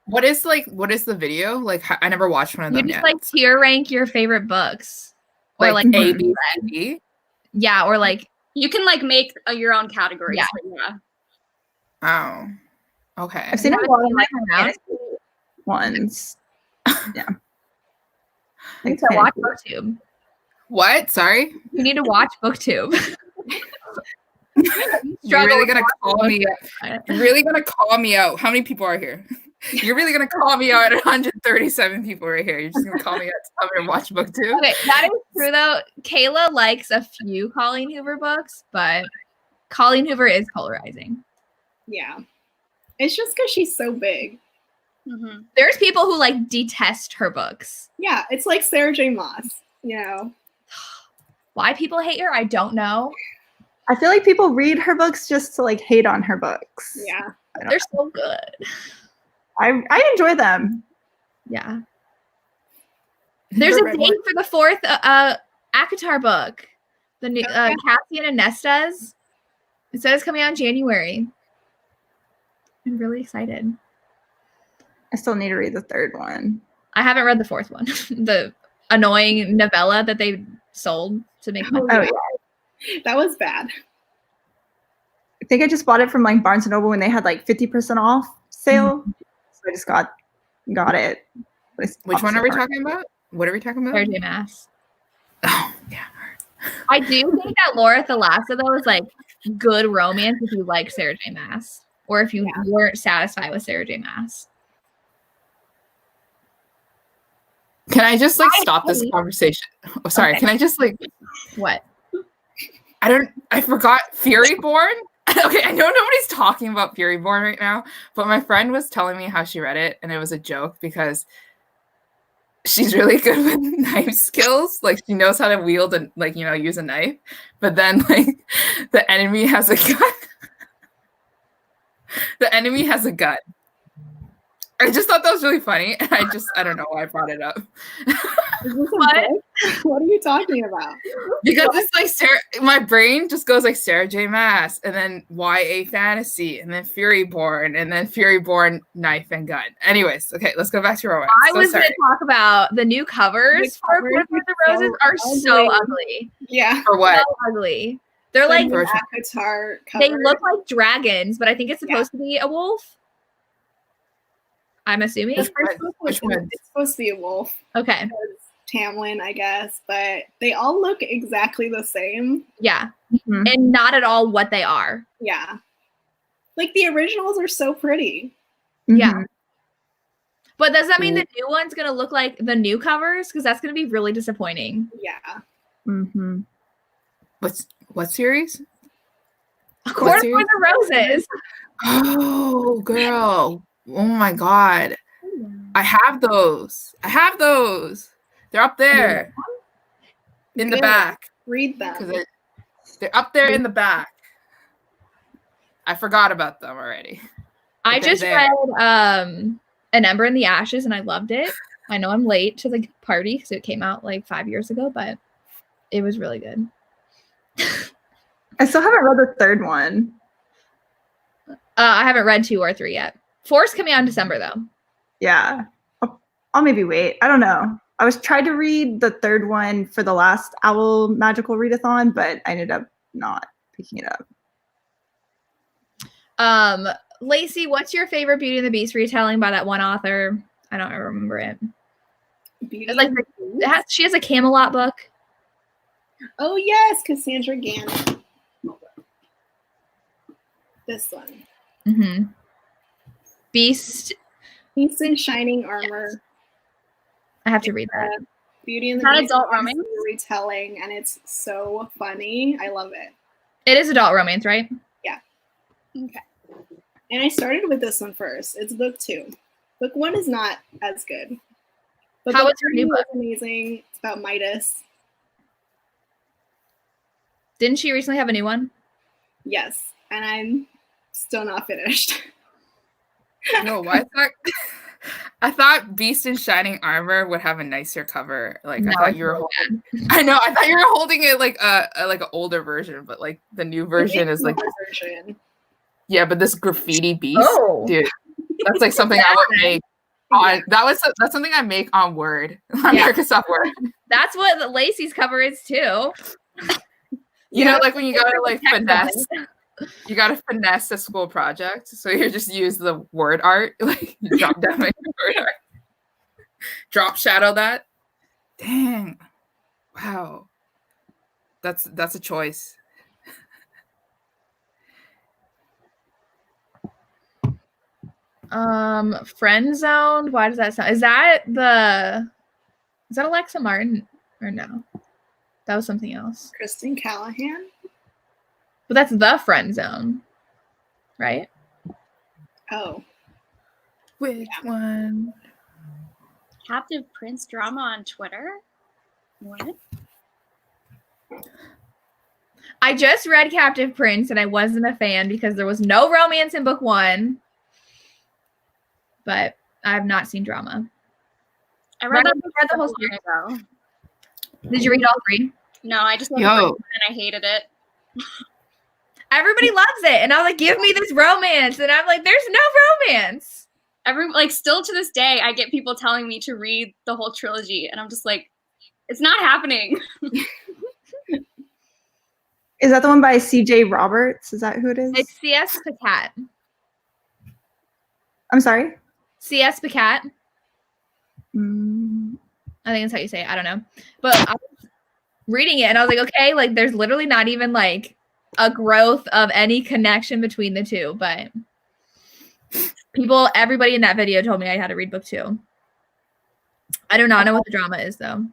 What is the video? Like, I never watched one of them You just yet. like tier rank your favorite books. Or like A, B, C, D? Yeah, or like You can like make your own categories. Yeah. But yeah. Oh. Okay. I've seen a lot of like around. fantasy ones. Yeah. Like So watch fantasy. BookTube. What? Sorry? You need to watch BookTube. You're really gonna call me out. You're really gonna call me out. How many people are here? You're really gonna call me out at 137 people right here. You're just gonna call me out to come here and watch BookTube? Okay, that is true though. Kayla likes a few Colleen Hoover books, but Colleen Hoover is polarizing. Yeah. It's just because she's so big. Mm-hmm. There's people who like detest her books. Yeah, it's like Sarah J. Maas, you know. Why people hate her, I don't know. I feel like people read her books just to like hate on her books. Yeah. They're so good. I enjoy them. Yeah. There's a date for the 4th ACOTAR book. The new Cassian and Nestas. It says it's coming out in January. I'm really excited. I still need to read the third one. I haven't read the 4th one. The annoying novella that they sold to make money. Oh yeah. That was bad. I think I just bought it from like Barnes & Noble when they had like 50% off sale. So I just got it. Which one are we talking about? What are we talking about? Sarah J. Maas. Oh, yeah. I do think that Laura Thalassa, though, is like good romance if you like Sarah J. Maas. Or if you weren't satisfied with Sarah J. Maas. Can I just like stop this conversation? Oh, sorry. Okay. Can I just like What? I forgot Furyborn. Okay, I know nobody's talking about Furyborn right now, but my friend was telling me how she read it, and it was a joke because she's really good with knife skills. Like she knows how to wield and like use a knife, but then like the enemy has a gun. The enemy has a gun. I just thought that was really funny, and I don't know why I brought it up. Is this what are you talking about? Because it's like my brain just goes like Sarah J. Maas, and then YA fantasy, and then Furyborn, and then Furyborn knife and gun. Anyways, okay, let's go back to romance. I was going to talk about the new covers for Court of the Roses are so ugly. Yeah. For what? So ugly. They're like ACOTAR cover. they look like dragons, but I think it's supposed to be a wolf. I'm assuming. Which one? It's supposed to be a wolf. Okay. Tamlin, I guess, but they all look exactly the same. Yeah. Mm-hmm. And not at all what they are. Yeah. Like the originals are so pretty. Yeah. But does that mean the new one's going to look like the new covers? Because that's going to be really disappointing. Yeah. Mm-hmm. What series? Court of the Roses. Oh, girl. Oh my God. I have those. They're up there in the back. Read them. They're up there in the back. I forgot about them already. I just read An Ember in the Ashes and I loved it. I know I'm late to the party because it came out like 5 years ago, but it was really good. I still haven't read the third one. I haven't read 2 or 3 yet. 4's coming out in December though. Yeah. I'll maybe wait. I don't know. I was trying to read the third one for the last Owl Magical Readathon, but I ended up not picking it up. Lacey, what's your favorite Beauty and the Beast retelling by that one author? I don't remember it. It's like she has a Camelot book. Oh yes, Cassandra Gannon. This one. Mm-hmm. Beast in shining armor. I have to read that. Beauty and the Beast adult romance retelling, and it's so funny. I love it. It is adult romance, right? Yeah. Okay. And I started with this one first. It's book 2. Book 1 is not as good. But How book was your new book? Amazing. It's about Midas. Didn't she recently have a new one? Yes, and I'm still not finished. No, why I thought Beast in Shining Armor would have a nicer cover. Like I thought you were holding. I know. I thought you were holding it like like an older version, but like the new version is like version. Yeah, but this graffiti beast, Oh. dude, that's like something I would make. That's something I make on Word, on Microsoft Word. That's what Lacey's cover is too. You know, like when you gotta like finesse. You gotta finesse a school project, so you just use the word art. Like you drop down my word art, drop shadow that. Dang, wow, that's a choice. Friend zoned. Why does that sound? Is that Alexa Martin or no? That was something else. Kristen Callahan. But that's the friend zone, right? Oh. Which one? Captive Prince drama on Twitter? What? I just read Captive Prince and I wasn't a fan because there was no romance in book 1. But I have not seen drama. I read that read the whole series ago. Did you read all 3? No, I just read and I hated it. Everybody loves it. And I was like, give me this romance. And I'm like, there's no romance. Still to this day, I get people telling me to read the whole trilogy. And I'm just like, it's not happening. Is that the one by C.J. Roberts? Is that who it is? It's C.S. Pacat. I'm sorry? C.S. Pacat. Mm. I think that's how you say it. I don't know. But I was reading it and I was like, okay, like there's literally not even like a growth of any connection between the two. But everybody in that video told me I had to read book 2. I do not know what the drama is though.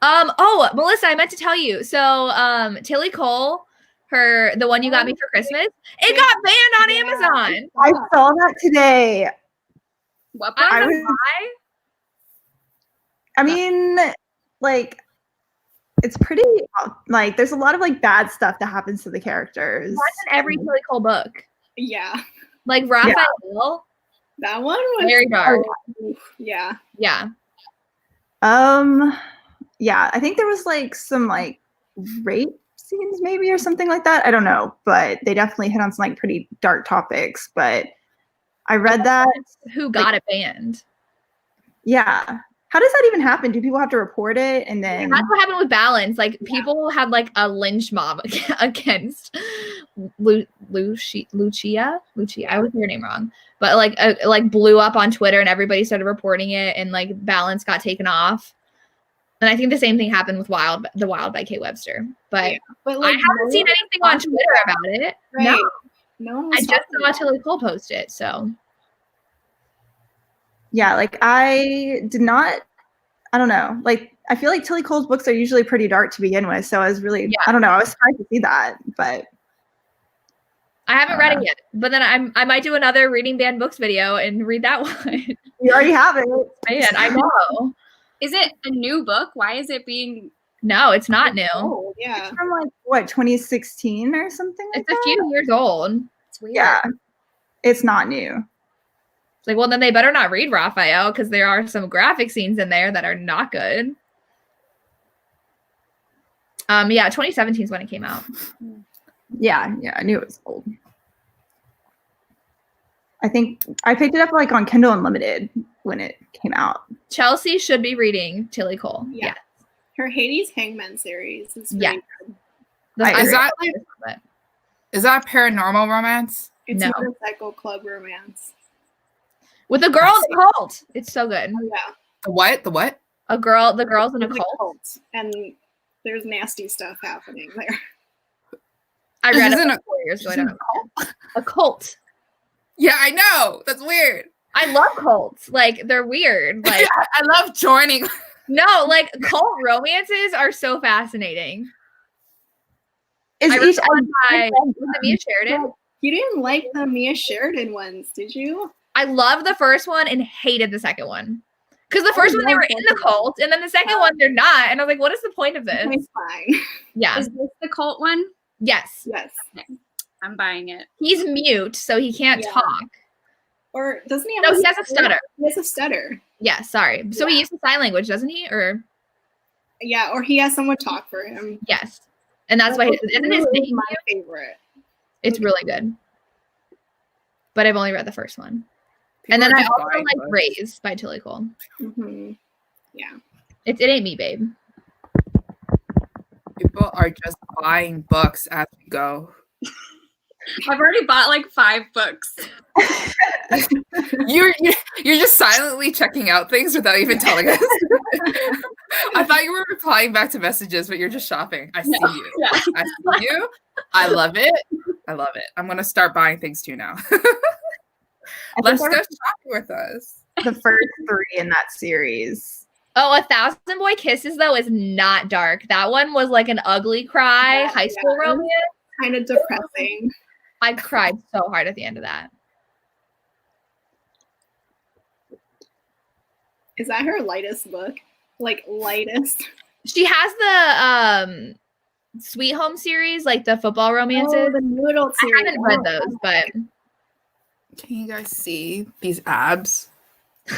Oh, Melissa, I meant to tell you. So Tilly Cole, the one you got me for Christmas, it got banned on Amazon. I saw that today. What? I don't know why. I mean, like, it's pretty, like, there's a lot of, like, bad stuff that happens to the characters. That's in every Tilly Cole book. Yeah. Like, Raphael. That one was very dark. Yeah. Yeah. Yeah, I think there was, like, some, like, rape scenes maybe or something like that. I don't know, but they definitely hit on some, like, pretty dark topics. But I read that. Who got it banned? Yeah. How does that even happen? Do people have to report it? And then that's what happened with Balance. Like people had like a lynch mob against Lucia. I always say her name wrong, but like blew up on Twitter and everybody started reporting it, and like Balance got taken off. And I think the same thing happened with The Wild by Kate Webster. But, but like, I haven't seen anything on Twitter about it. Right. No, I just saw Tilly Cole post it. So. Yeah, like I don't know. Like I feel like Tilly Cole's books are usually pretty dark to begin with. So I was really, I don't know. I was surprised to see that, but. I haven't read it yet, but then I might do another reading banned books video and read that one. You already have it. Man, I know. Is it a new book? Why is it being? No, it's not new. Oh, yeah. It's from like what, 2016 or something like that? It's a few years old. It's weird. Yeah. It's not new. Like, well, then they better not read Raphael because there are some graphic scenes in there that are not good. Yeah, 2017 is when it came out. Yeah, I knew it was old. I think I picked it up like on Kindle Unlimited when it came out. Chelsea should be reading Tilly Cole. Yeah. Yes. Her Hades Hangman series is really good. Is that paranormal romance? It's No. Motorcycle Club romance. With a girl in a cult. It's so good. Oh, yeah. The what? The girl's in a cult. And there's nasty stuff happening there. I read it a 4 years ago. I don't know. A cult. Yeah, I know. That's weird. I love cults. Like, they're weird. Like, I love joining. No, like cult romances are so fascinating. Is I read each one by was it Mia Sheridan? You didn't like the Mia Sheridan ones, did you? I loved the first one and hated the second one. Because the first one they were in the cult, and then the second one they're not. And I was like, what is the point of this? It's fine. Yeah. Is this the cult one? Yes. Yes. Okay. I'm buying it. He's mute, so he can't Yeah. talk. Or doesn't he have No, he has a stutter. He has a stutter. Yeah, sorry. So he uses sign language, doesn't he? Or Yeah, or he has someone talk for him. yes. And that's why isn't his name my favorite. It's really good. But I've only read the first one. People And then are I just also buying like books. Raised by Tilly Cole. Mm-hmm. Yeah. It ain't me, babe. People are just buying books as we go. I've already bought like 5 books. You're just silently checking out things without even telling us. I thought you were replying back to messages, but you're just shopping. I see you. Yeah. I see you. I love it. I love it. I'm gonna start buying things too now. Let's go shopping with us. The first 3 in that series. Oh, 1,000 Boy Kisses though is not dark. That one was like an ugly cry, Yeah, high school yeah. romance. Kind of depressing. I cried so hard at the end of that. Is that her lightest book? Like lightest? She has the Sweet Home series, like the football romances. Oh, the new adult I series. haven't read those, but Can you guys see these abs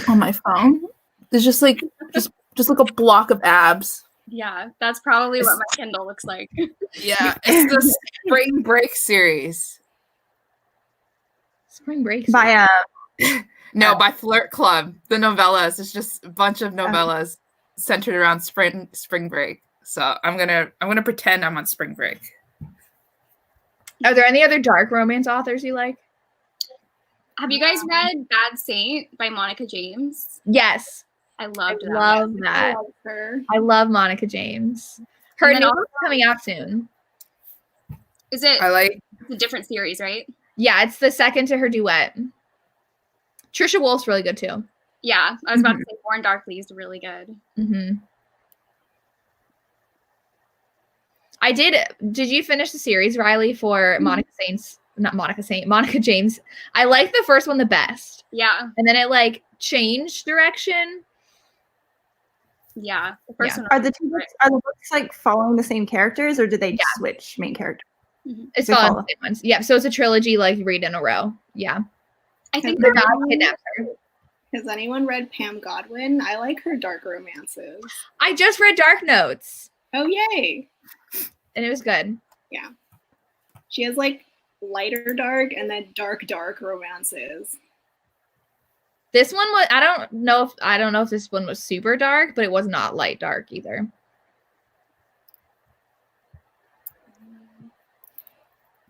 on my phone? There's just like a block of abs. Yeah, that's probably what my Kindle looks like. Yeah, it's the Spring Break series. Spring Break. By No, by Flirt Club. The novellas. It's just a bunch of novellas centered around spring break. So I'm gonna pretend I'm on spring break. Are there any other dark romance authors you like? Have you guys read Bad Saint by Monica James? Yes. I I loved that. love I that. love her. I love Monica James. Her And then new also- book's coming out soon. Is it I like it's a different series, right? Yeah, it's the second to her duet. Trisha Wolf's really good too. Yeah, I was about to say Born Darkly is really good. Mm-hmm. I did. Did you finish the series, Riley, for Monica James? I like the first one the best, Yeah, and then it like changed direction. yeah. The first one are the books like following the same characters, or did they switch main characters? It's They following follow. the same ones. Yeah, so it's a trilogy, like read in a row. Yeah, I think the that god kidnaps her. Has anyone read Pam Godwin? I like her dark romances. I just read Dark Notes, Oh, yay. and it was good. She has like lighter dark and then dark romances. This one was. I don't know if this one was super dark, but it was not light dark either.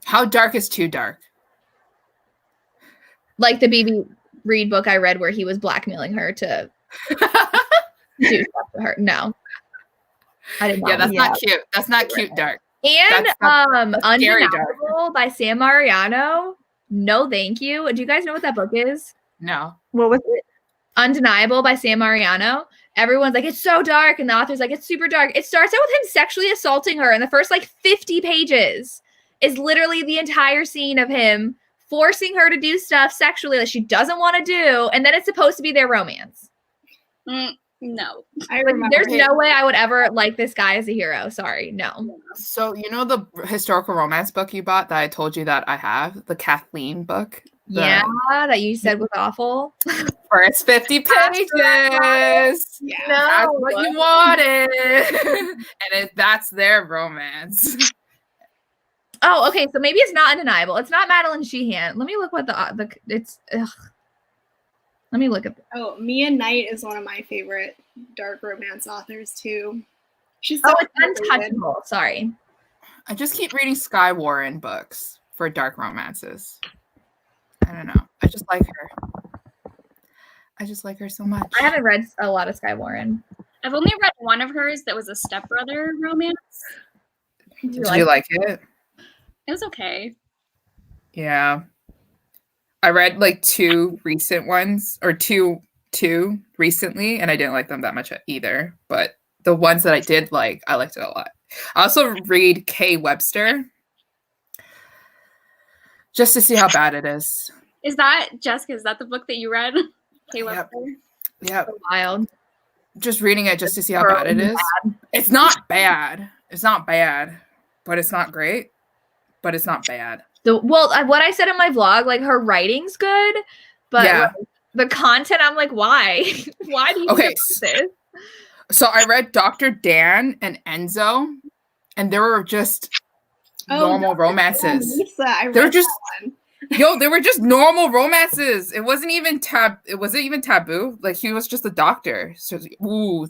How dark is too dark? Like the BB Reed book I read where he was blackmailing her to do stuff to her. No. I did not. Yeah, that's Yeah. not cute. That's not cute dark. And that's scary dark. Undeniable by Sam Mariano. No, thank you. Do you guys know what that book is? No. What was it? Undeniable by Sam Mariano. Everyone's like, it's so dark. And the author's like, it's super dark. It starts out with him sexually assaulting her. And the first like 50 pages is literally the entire scene of him forcing her to do stuff sexually that she doesn't want to do. And then it's supposed to be their romance. no. I Like, remember. there's no way I would ever like this guy as a hero. Sorry. No. So you know the historical romance book you bought that I told you that I have? The Kathleen book? The Yeah, that you said was awful. First 50 pages. Yeah. That's what you wanted. And that's their romance. Oh, okay. So maybe it's not Undeniable. It's not Madeline Sheehan. Let me look what the it's. Ugh. Let me look at. Oh, Mia Knight is one of my favorite dark romance authors too. She's so Oh, it's underrated. Untouchable. Sorry. I just keep reading Skye Warren books for dark romances. I don't know. I just like her. I just like her so much. I haven't read a lot of Skye Warren. I've only read one of hers that was a stepbrother romance. Do Did you like it? It was okay. Yeah. I read like 2 recent ones or two recently, and I didn't like them that much either. But the ones that I did like, I liked it a lot. I also read Kay Webster just to see how bad it is. Is that Jessica? Is that the book that you read? Kay Webster? Yeah, Wild. just reading it just to see how bad it is. It's not bad. It's not bad, but it's not great. But it's not bad. What I said in my vlog, like her writing's good, but Yeah. like, the content, I'm like, why? Why do you Okay, support this? So I read Dr. Dan and Enzo, and there were just normal romances. Lisa, I read They were just that one. they were just normal romances. It wasn't even taboo. Like he was just a doctor. So ooh,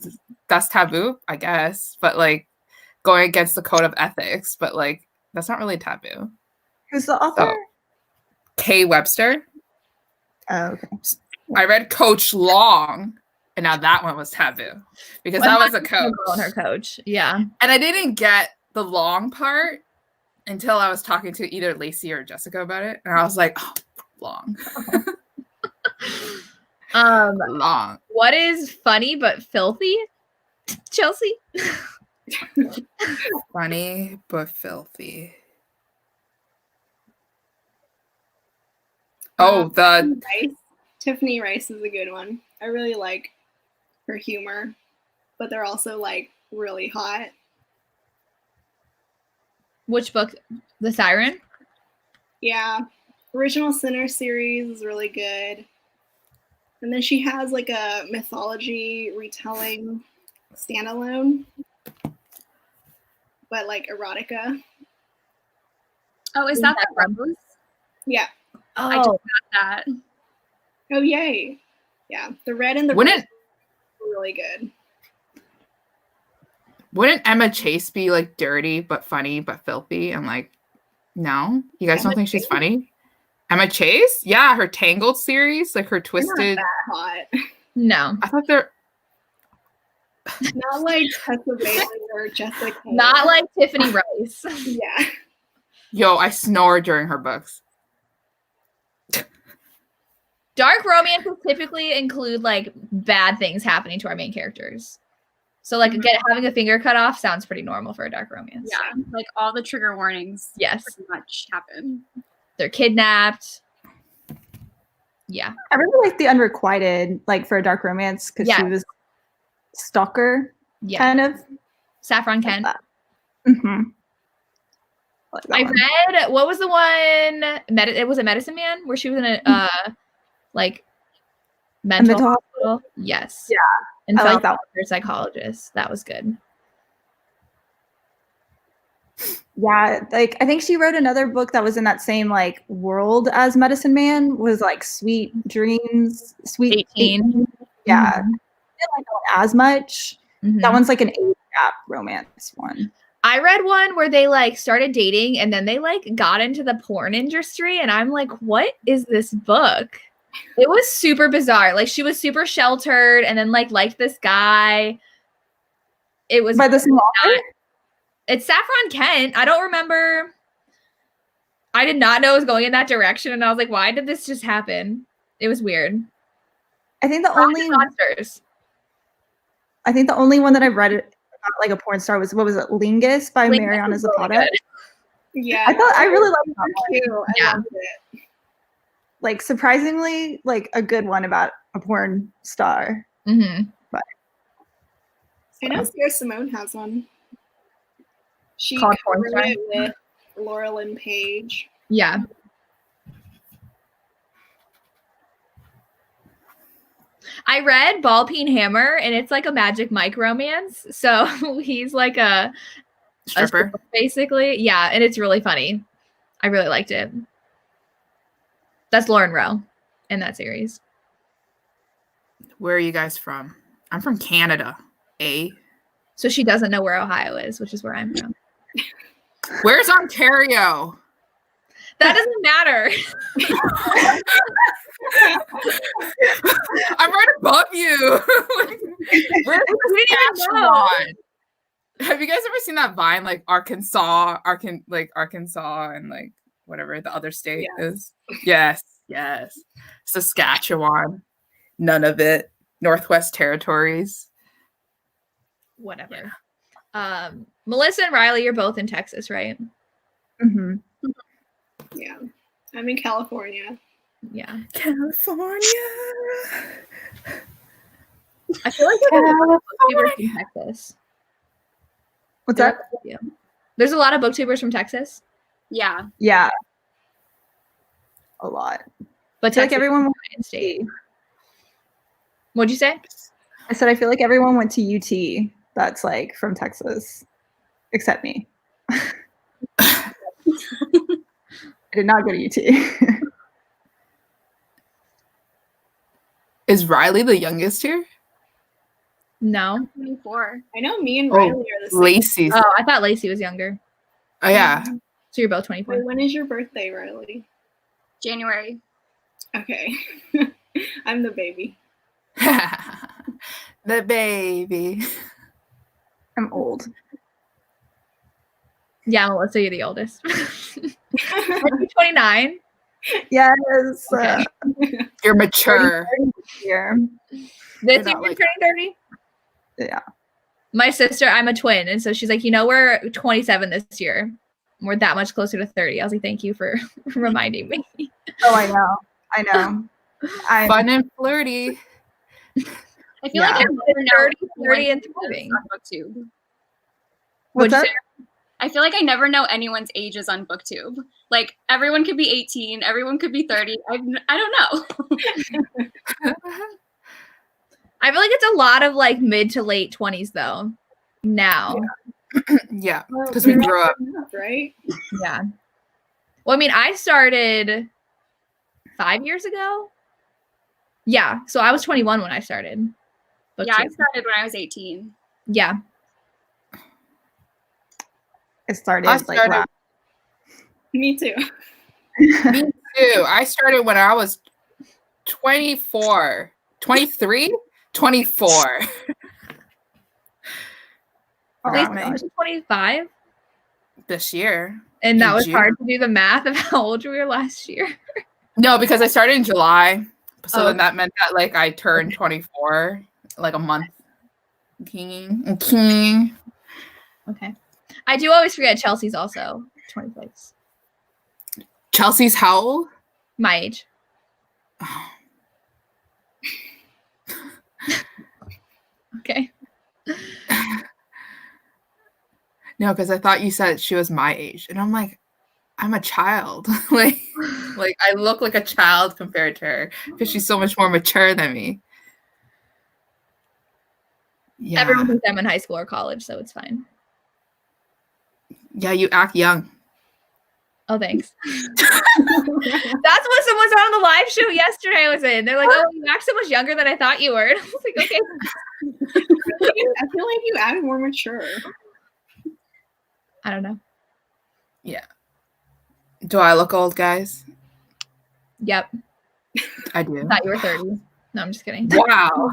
that's taboo, I guess. But like going against the code of ethics, but like that's not really taboo. Who's the author? So, Kay Webster. Oh, okay. I read Coach Long, and now that one was taboo because that was a coach. On her coach, yeah. And I didn't get the long part until I was talking to either Lacey or Jessica about it, and I was like, "Oh, long." Long. What is funny but filthy, Chelsea? Funny but filthy. Oh, the Tiffany Rice is a good one. I really like her humor, but they're also like really hot. Which book? The Siren? Yeah. Original Sinner series is really good. And then she has like a mythology retelling standalone, but like erotica. Oh, is that the Rebels? Yeah. I just got that. Oh, yay. Yeah. The red and the Wouldn't red are really good. Wouldn't Emma Chase be like dirty but funny but filthy? And like, no, you guys don't think she's funny? Emma Chase? Yeah, her Tangled series, like her twisted. Not that hot. No. I thought they're Not like Tessa Bailey or Jessica. Not like Tiffany Rice. Yeah. Yo, I snore during her books. Dark romances typically include like bad things happening to our main characters. So like again, having a finger cut off sounds pretty normal for a dark romance. Yeah, like all the trigger warnings. Yes. Pretty much happen. They're kidnapped. Yeah. I really like the Unrequited, like for a dark romance, because she was stalker, kind of. Saffron Kent. Mm-hmm. I read, what was the one? It was a Medicine Man, where she was in a like mental hospital. Yes. Yeah. And I fell like that with her psychologist. That was good. Yeah, like I think she wrote another book that was in that same like world as Medicine Man, was like Sweet Dreams, Sweet 18. Yeah. I didn't like that one as much. That one's like an age gap romance one. I read one where they like started dating and then they like got into the porn industry, and I'm like, what is this book? It was super bizarre. Like she was super sheltered and then like liked this guy. It was by the same author? It's Saffron Kent. I don't remember. I did not know it was going in that direction, and I was like, why did this just happen? It was weird. I think the only monsters. I think the only one that I've read about like a porn star was, what was it, Lingus by Mariana Zapata. Yeah, I really liked that one too. I loved it. Like surprisingly, like a good one about a porn star. But I know Sarah Simone has one. She Called covered Porn it with Laura Lynn Page. Yeah. I read Ball Peen Hammer, and it's like a Magic Mike romance. So he's like a stripper, basically. Yeah, and it's really funny. I really liked it. That's Lauren Rowe in that series. Where are you guys from? I'm from Canada. So she doesn't know where Ohio is, which is where I'm from. Where's Ontario? That doesn't matter. I'm right above you. Where's Saskatchewan? Have you guys ever seen that Vine, like Arkansas, and like whatever the other state is? Yes. Saskatchewan. None of it. Northwest Territories. Whatever. Melissa and Riley, you're both in Texas, right? Mm-hmm. Yeah. I'm in California. Yeah. California. I feel like there's a lot of booktubers from Texas. What's that? There's a lot of booktubers from Texas. Yeah. Yeah. a lot. But I feel like Texas everyone went is to state. UT. What'd you say? I said I feel like everyone went to UT that's like from Texas, except me. I did not go to UT. Is Riley the youngest here? No. 24. I know me and Riley are the same. Lacey's. Oh, I thought Lacey was younger. Oh yeah. So you're both 24. Wait, when is your birthday, Riley? January. Okay. I'm the baby. The baby. I'm old. Yeah, Melissa, you're the oldest. Are you 29? Yes. Okay. You're mature. Year. This You're year not you're like turning 30? Yeah. My sister, I'm a twin, and so she's like, we're 27 this year. We're that much closer to 30. I was like, thank you for reminding me. Oh, I know. I know. Fun and flirty. I feel like I never know 30 anyone's and ages 30. on BookTube. What'd What's you up? say? I feel like I never know anyone's ages on BookTube. Like everyone could be 18, everyone could be 30. I don't know. I feel like it's a lot of like mid to late 20s though. Now. Yeah, Well, because we we're grew up. not, right? Yeah. Well, I mean, I started 5 years ago. Yeah. So I was 21 when I started. Yeah, I BookTube. started when I was 18. Yeah. It started, I like started- last. Me too. Me too. I started when I was 24. 23? 24. Oh Lacey, my you gosh. were 25. This year. And that In was June. hard to do the math of how old we were last year. No, because I started in July. So Oh. then that meant that like I turned 24 like a month. King. Okay. I do always forget Chelsea's also 26. Chelsea's how old? My age. Okay. No, because I thought you said she was my age. And I'm like, I'm a child. like I look like a child compared to her because she's so much more mature than me. Yeah. Everyone thinks I'm in high school or college, so it's fine. Yeah, you act young. Oh, thanks. That's what someone said on the live show yesterday I was in. They're like, oh, you act so much younger than I thought you were. And I was like, okay. I feel like you act more mature. I don't know. Yeah. Do I look old, guys? Yep. I do. I thought you were 30. No, I'm just kidding. Wow.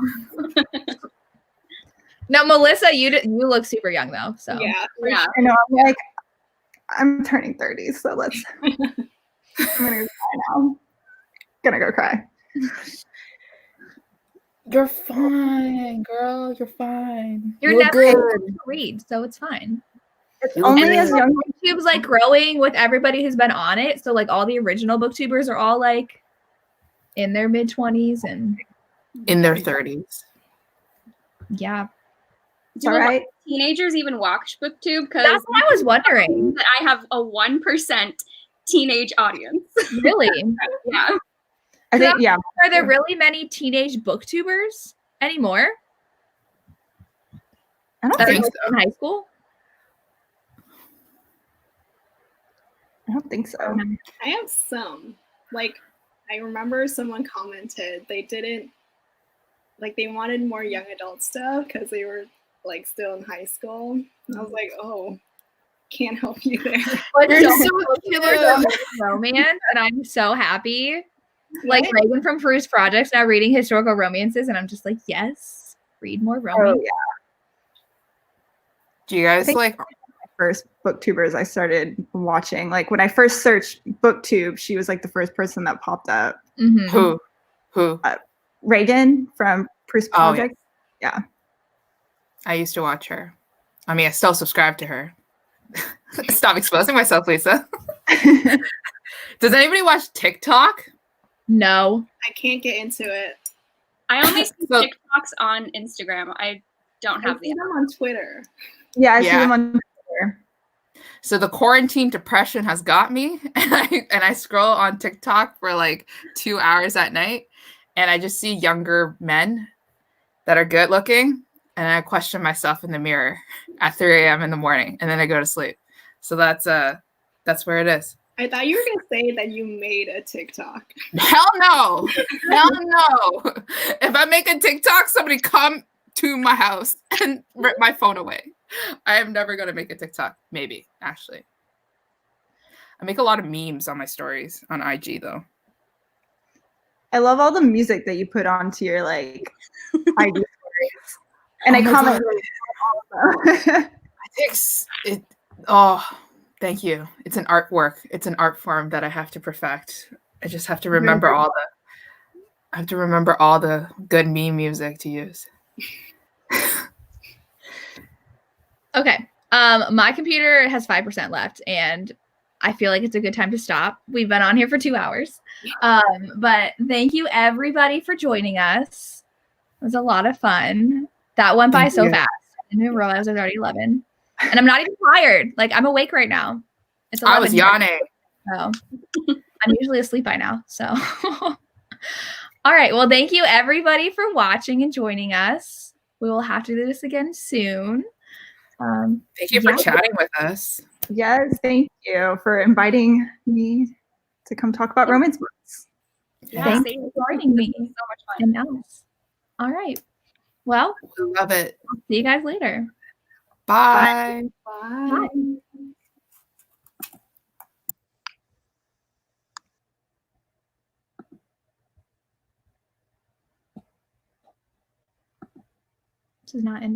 No, Melissa, you look super young though. So Yeah. for Yeah. sure. I know. I'm turning 30, so let's. I'm gonna go cry now. Gonna go cry. You're fine, girl. You're fine. You're You look never good. able to read, so it's fine. It's You look only good. as young. YouTube's like growing with everybody who's been on it. So like all the original booktubers are all like in their mid 20s and In their 30s. yeah. It's all right. Teenagers even watch BookTube because That's what I was wondering. that I have a 1% teenage audience. Really? Yeah. I think, yeah. Are there really many teenage booktubers anymore? I don't That are think like so. in high school? I don't think so. I have some. Like, I remember someone commented they didn't, like, they wanted more young adult stuff because they were, like, still in high school. And I was like, oh, can't help you there. But You're so so booktubers are making romance, and I'm so happy. Like Right? Reagan from Fruit's Projects now reading historical romances, and I'm just like, yes, read more romance. Oh yeah. Do you guys think- like First booktubers I started watching. Like when I first searched booktube, she was like the first person that popped up. Mhm. who? Reagan from Fruit's Oh, yeah. Project. Yeah. I used to watch her. I mean, I still subscribe to her. Stop exposing myself, Lisa. Does anybody watch TikTok? No. I can't get into it. I only see So- TikToks on Instagram. I don't I have see the them on Twitter. Yeah, I see Yeah. them on Twitter. So the quarantine depression has got me, and I scroll on TikTok for like 2 hours at night, and I just see younger men that are good looking, and I question myself in the mirror at 3 a.m. in the morning, and then I go to sleep. So that's where it is. I thought you were gonna say that you made a TikTok. Hell no. Hell no. If I make a TikTok, somebody come to my house and rip my phone away. I am never going to make a TikTok. Maybe, actually. I make a lot of memes on my stories on IG, though. I love all the music that you put onto your like IG stories. And I comment on all of them. Thank you. It's an artwork. It's an art form that I have to perfect. I just have to remember all the good meme music to use. Okay. My computer has 5% left, and I feel like it's a good time to stop. We've been on here for 2 hours. But thank you everybody for joining us. It was a lot of fun. That went by so fast. I didn't even realize it was already 11. And I'm not even tired. Like, I'm awake right now. It's 11 I was yawning. So I'm usually asleep by now. So all right. Well, thank you everybody for watching and joining us. We will have to do this again soon. Thank you for chatting with us. Yes, thank you for inviting me to come talk about romance books. Thanks for joining me. So much fun. All right. Well, We love it. I'll see you guys later. Bye. Bye. Bye. This is not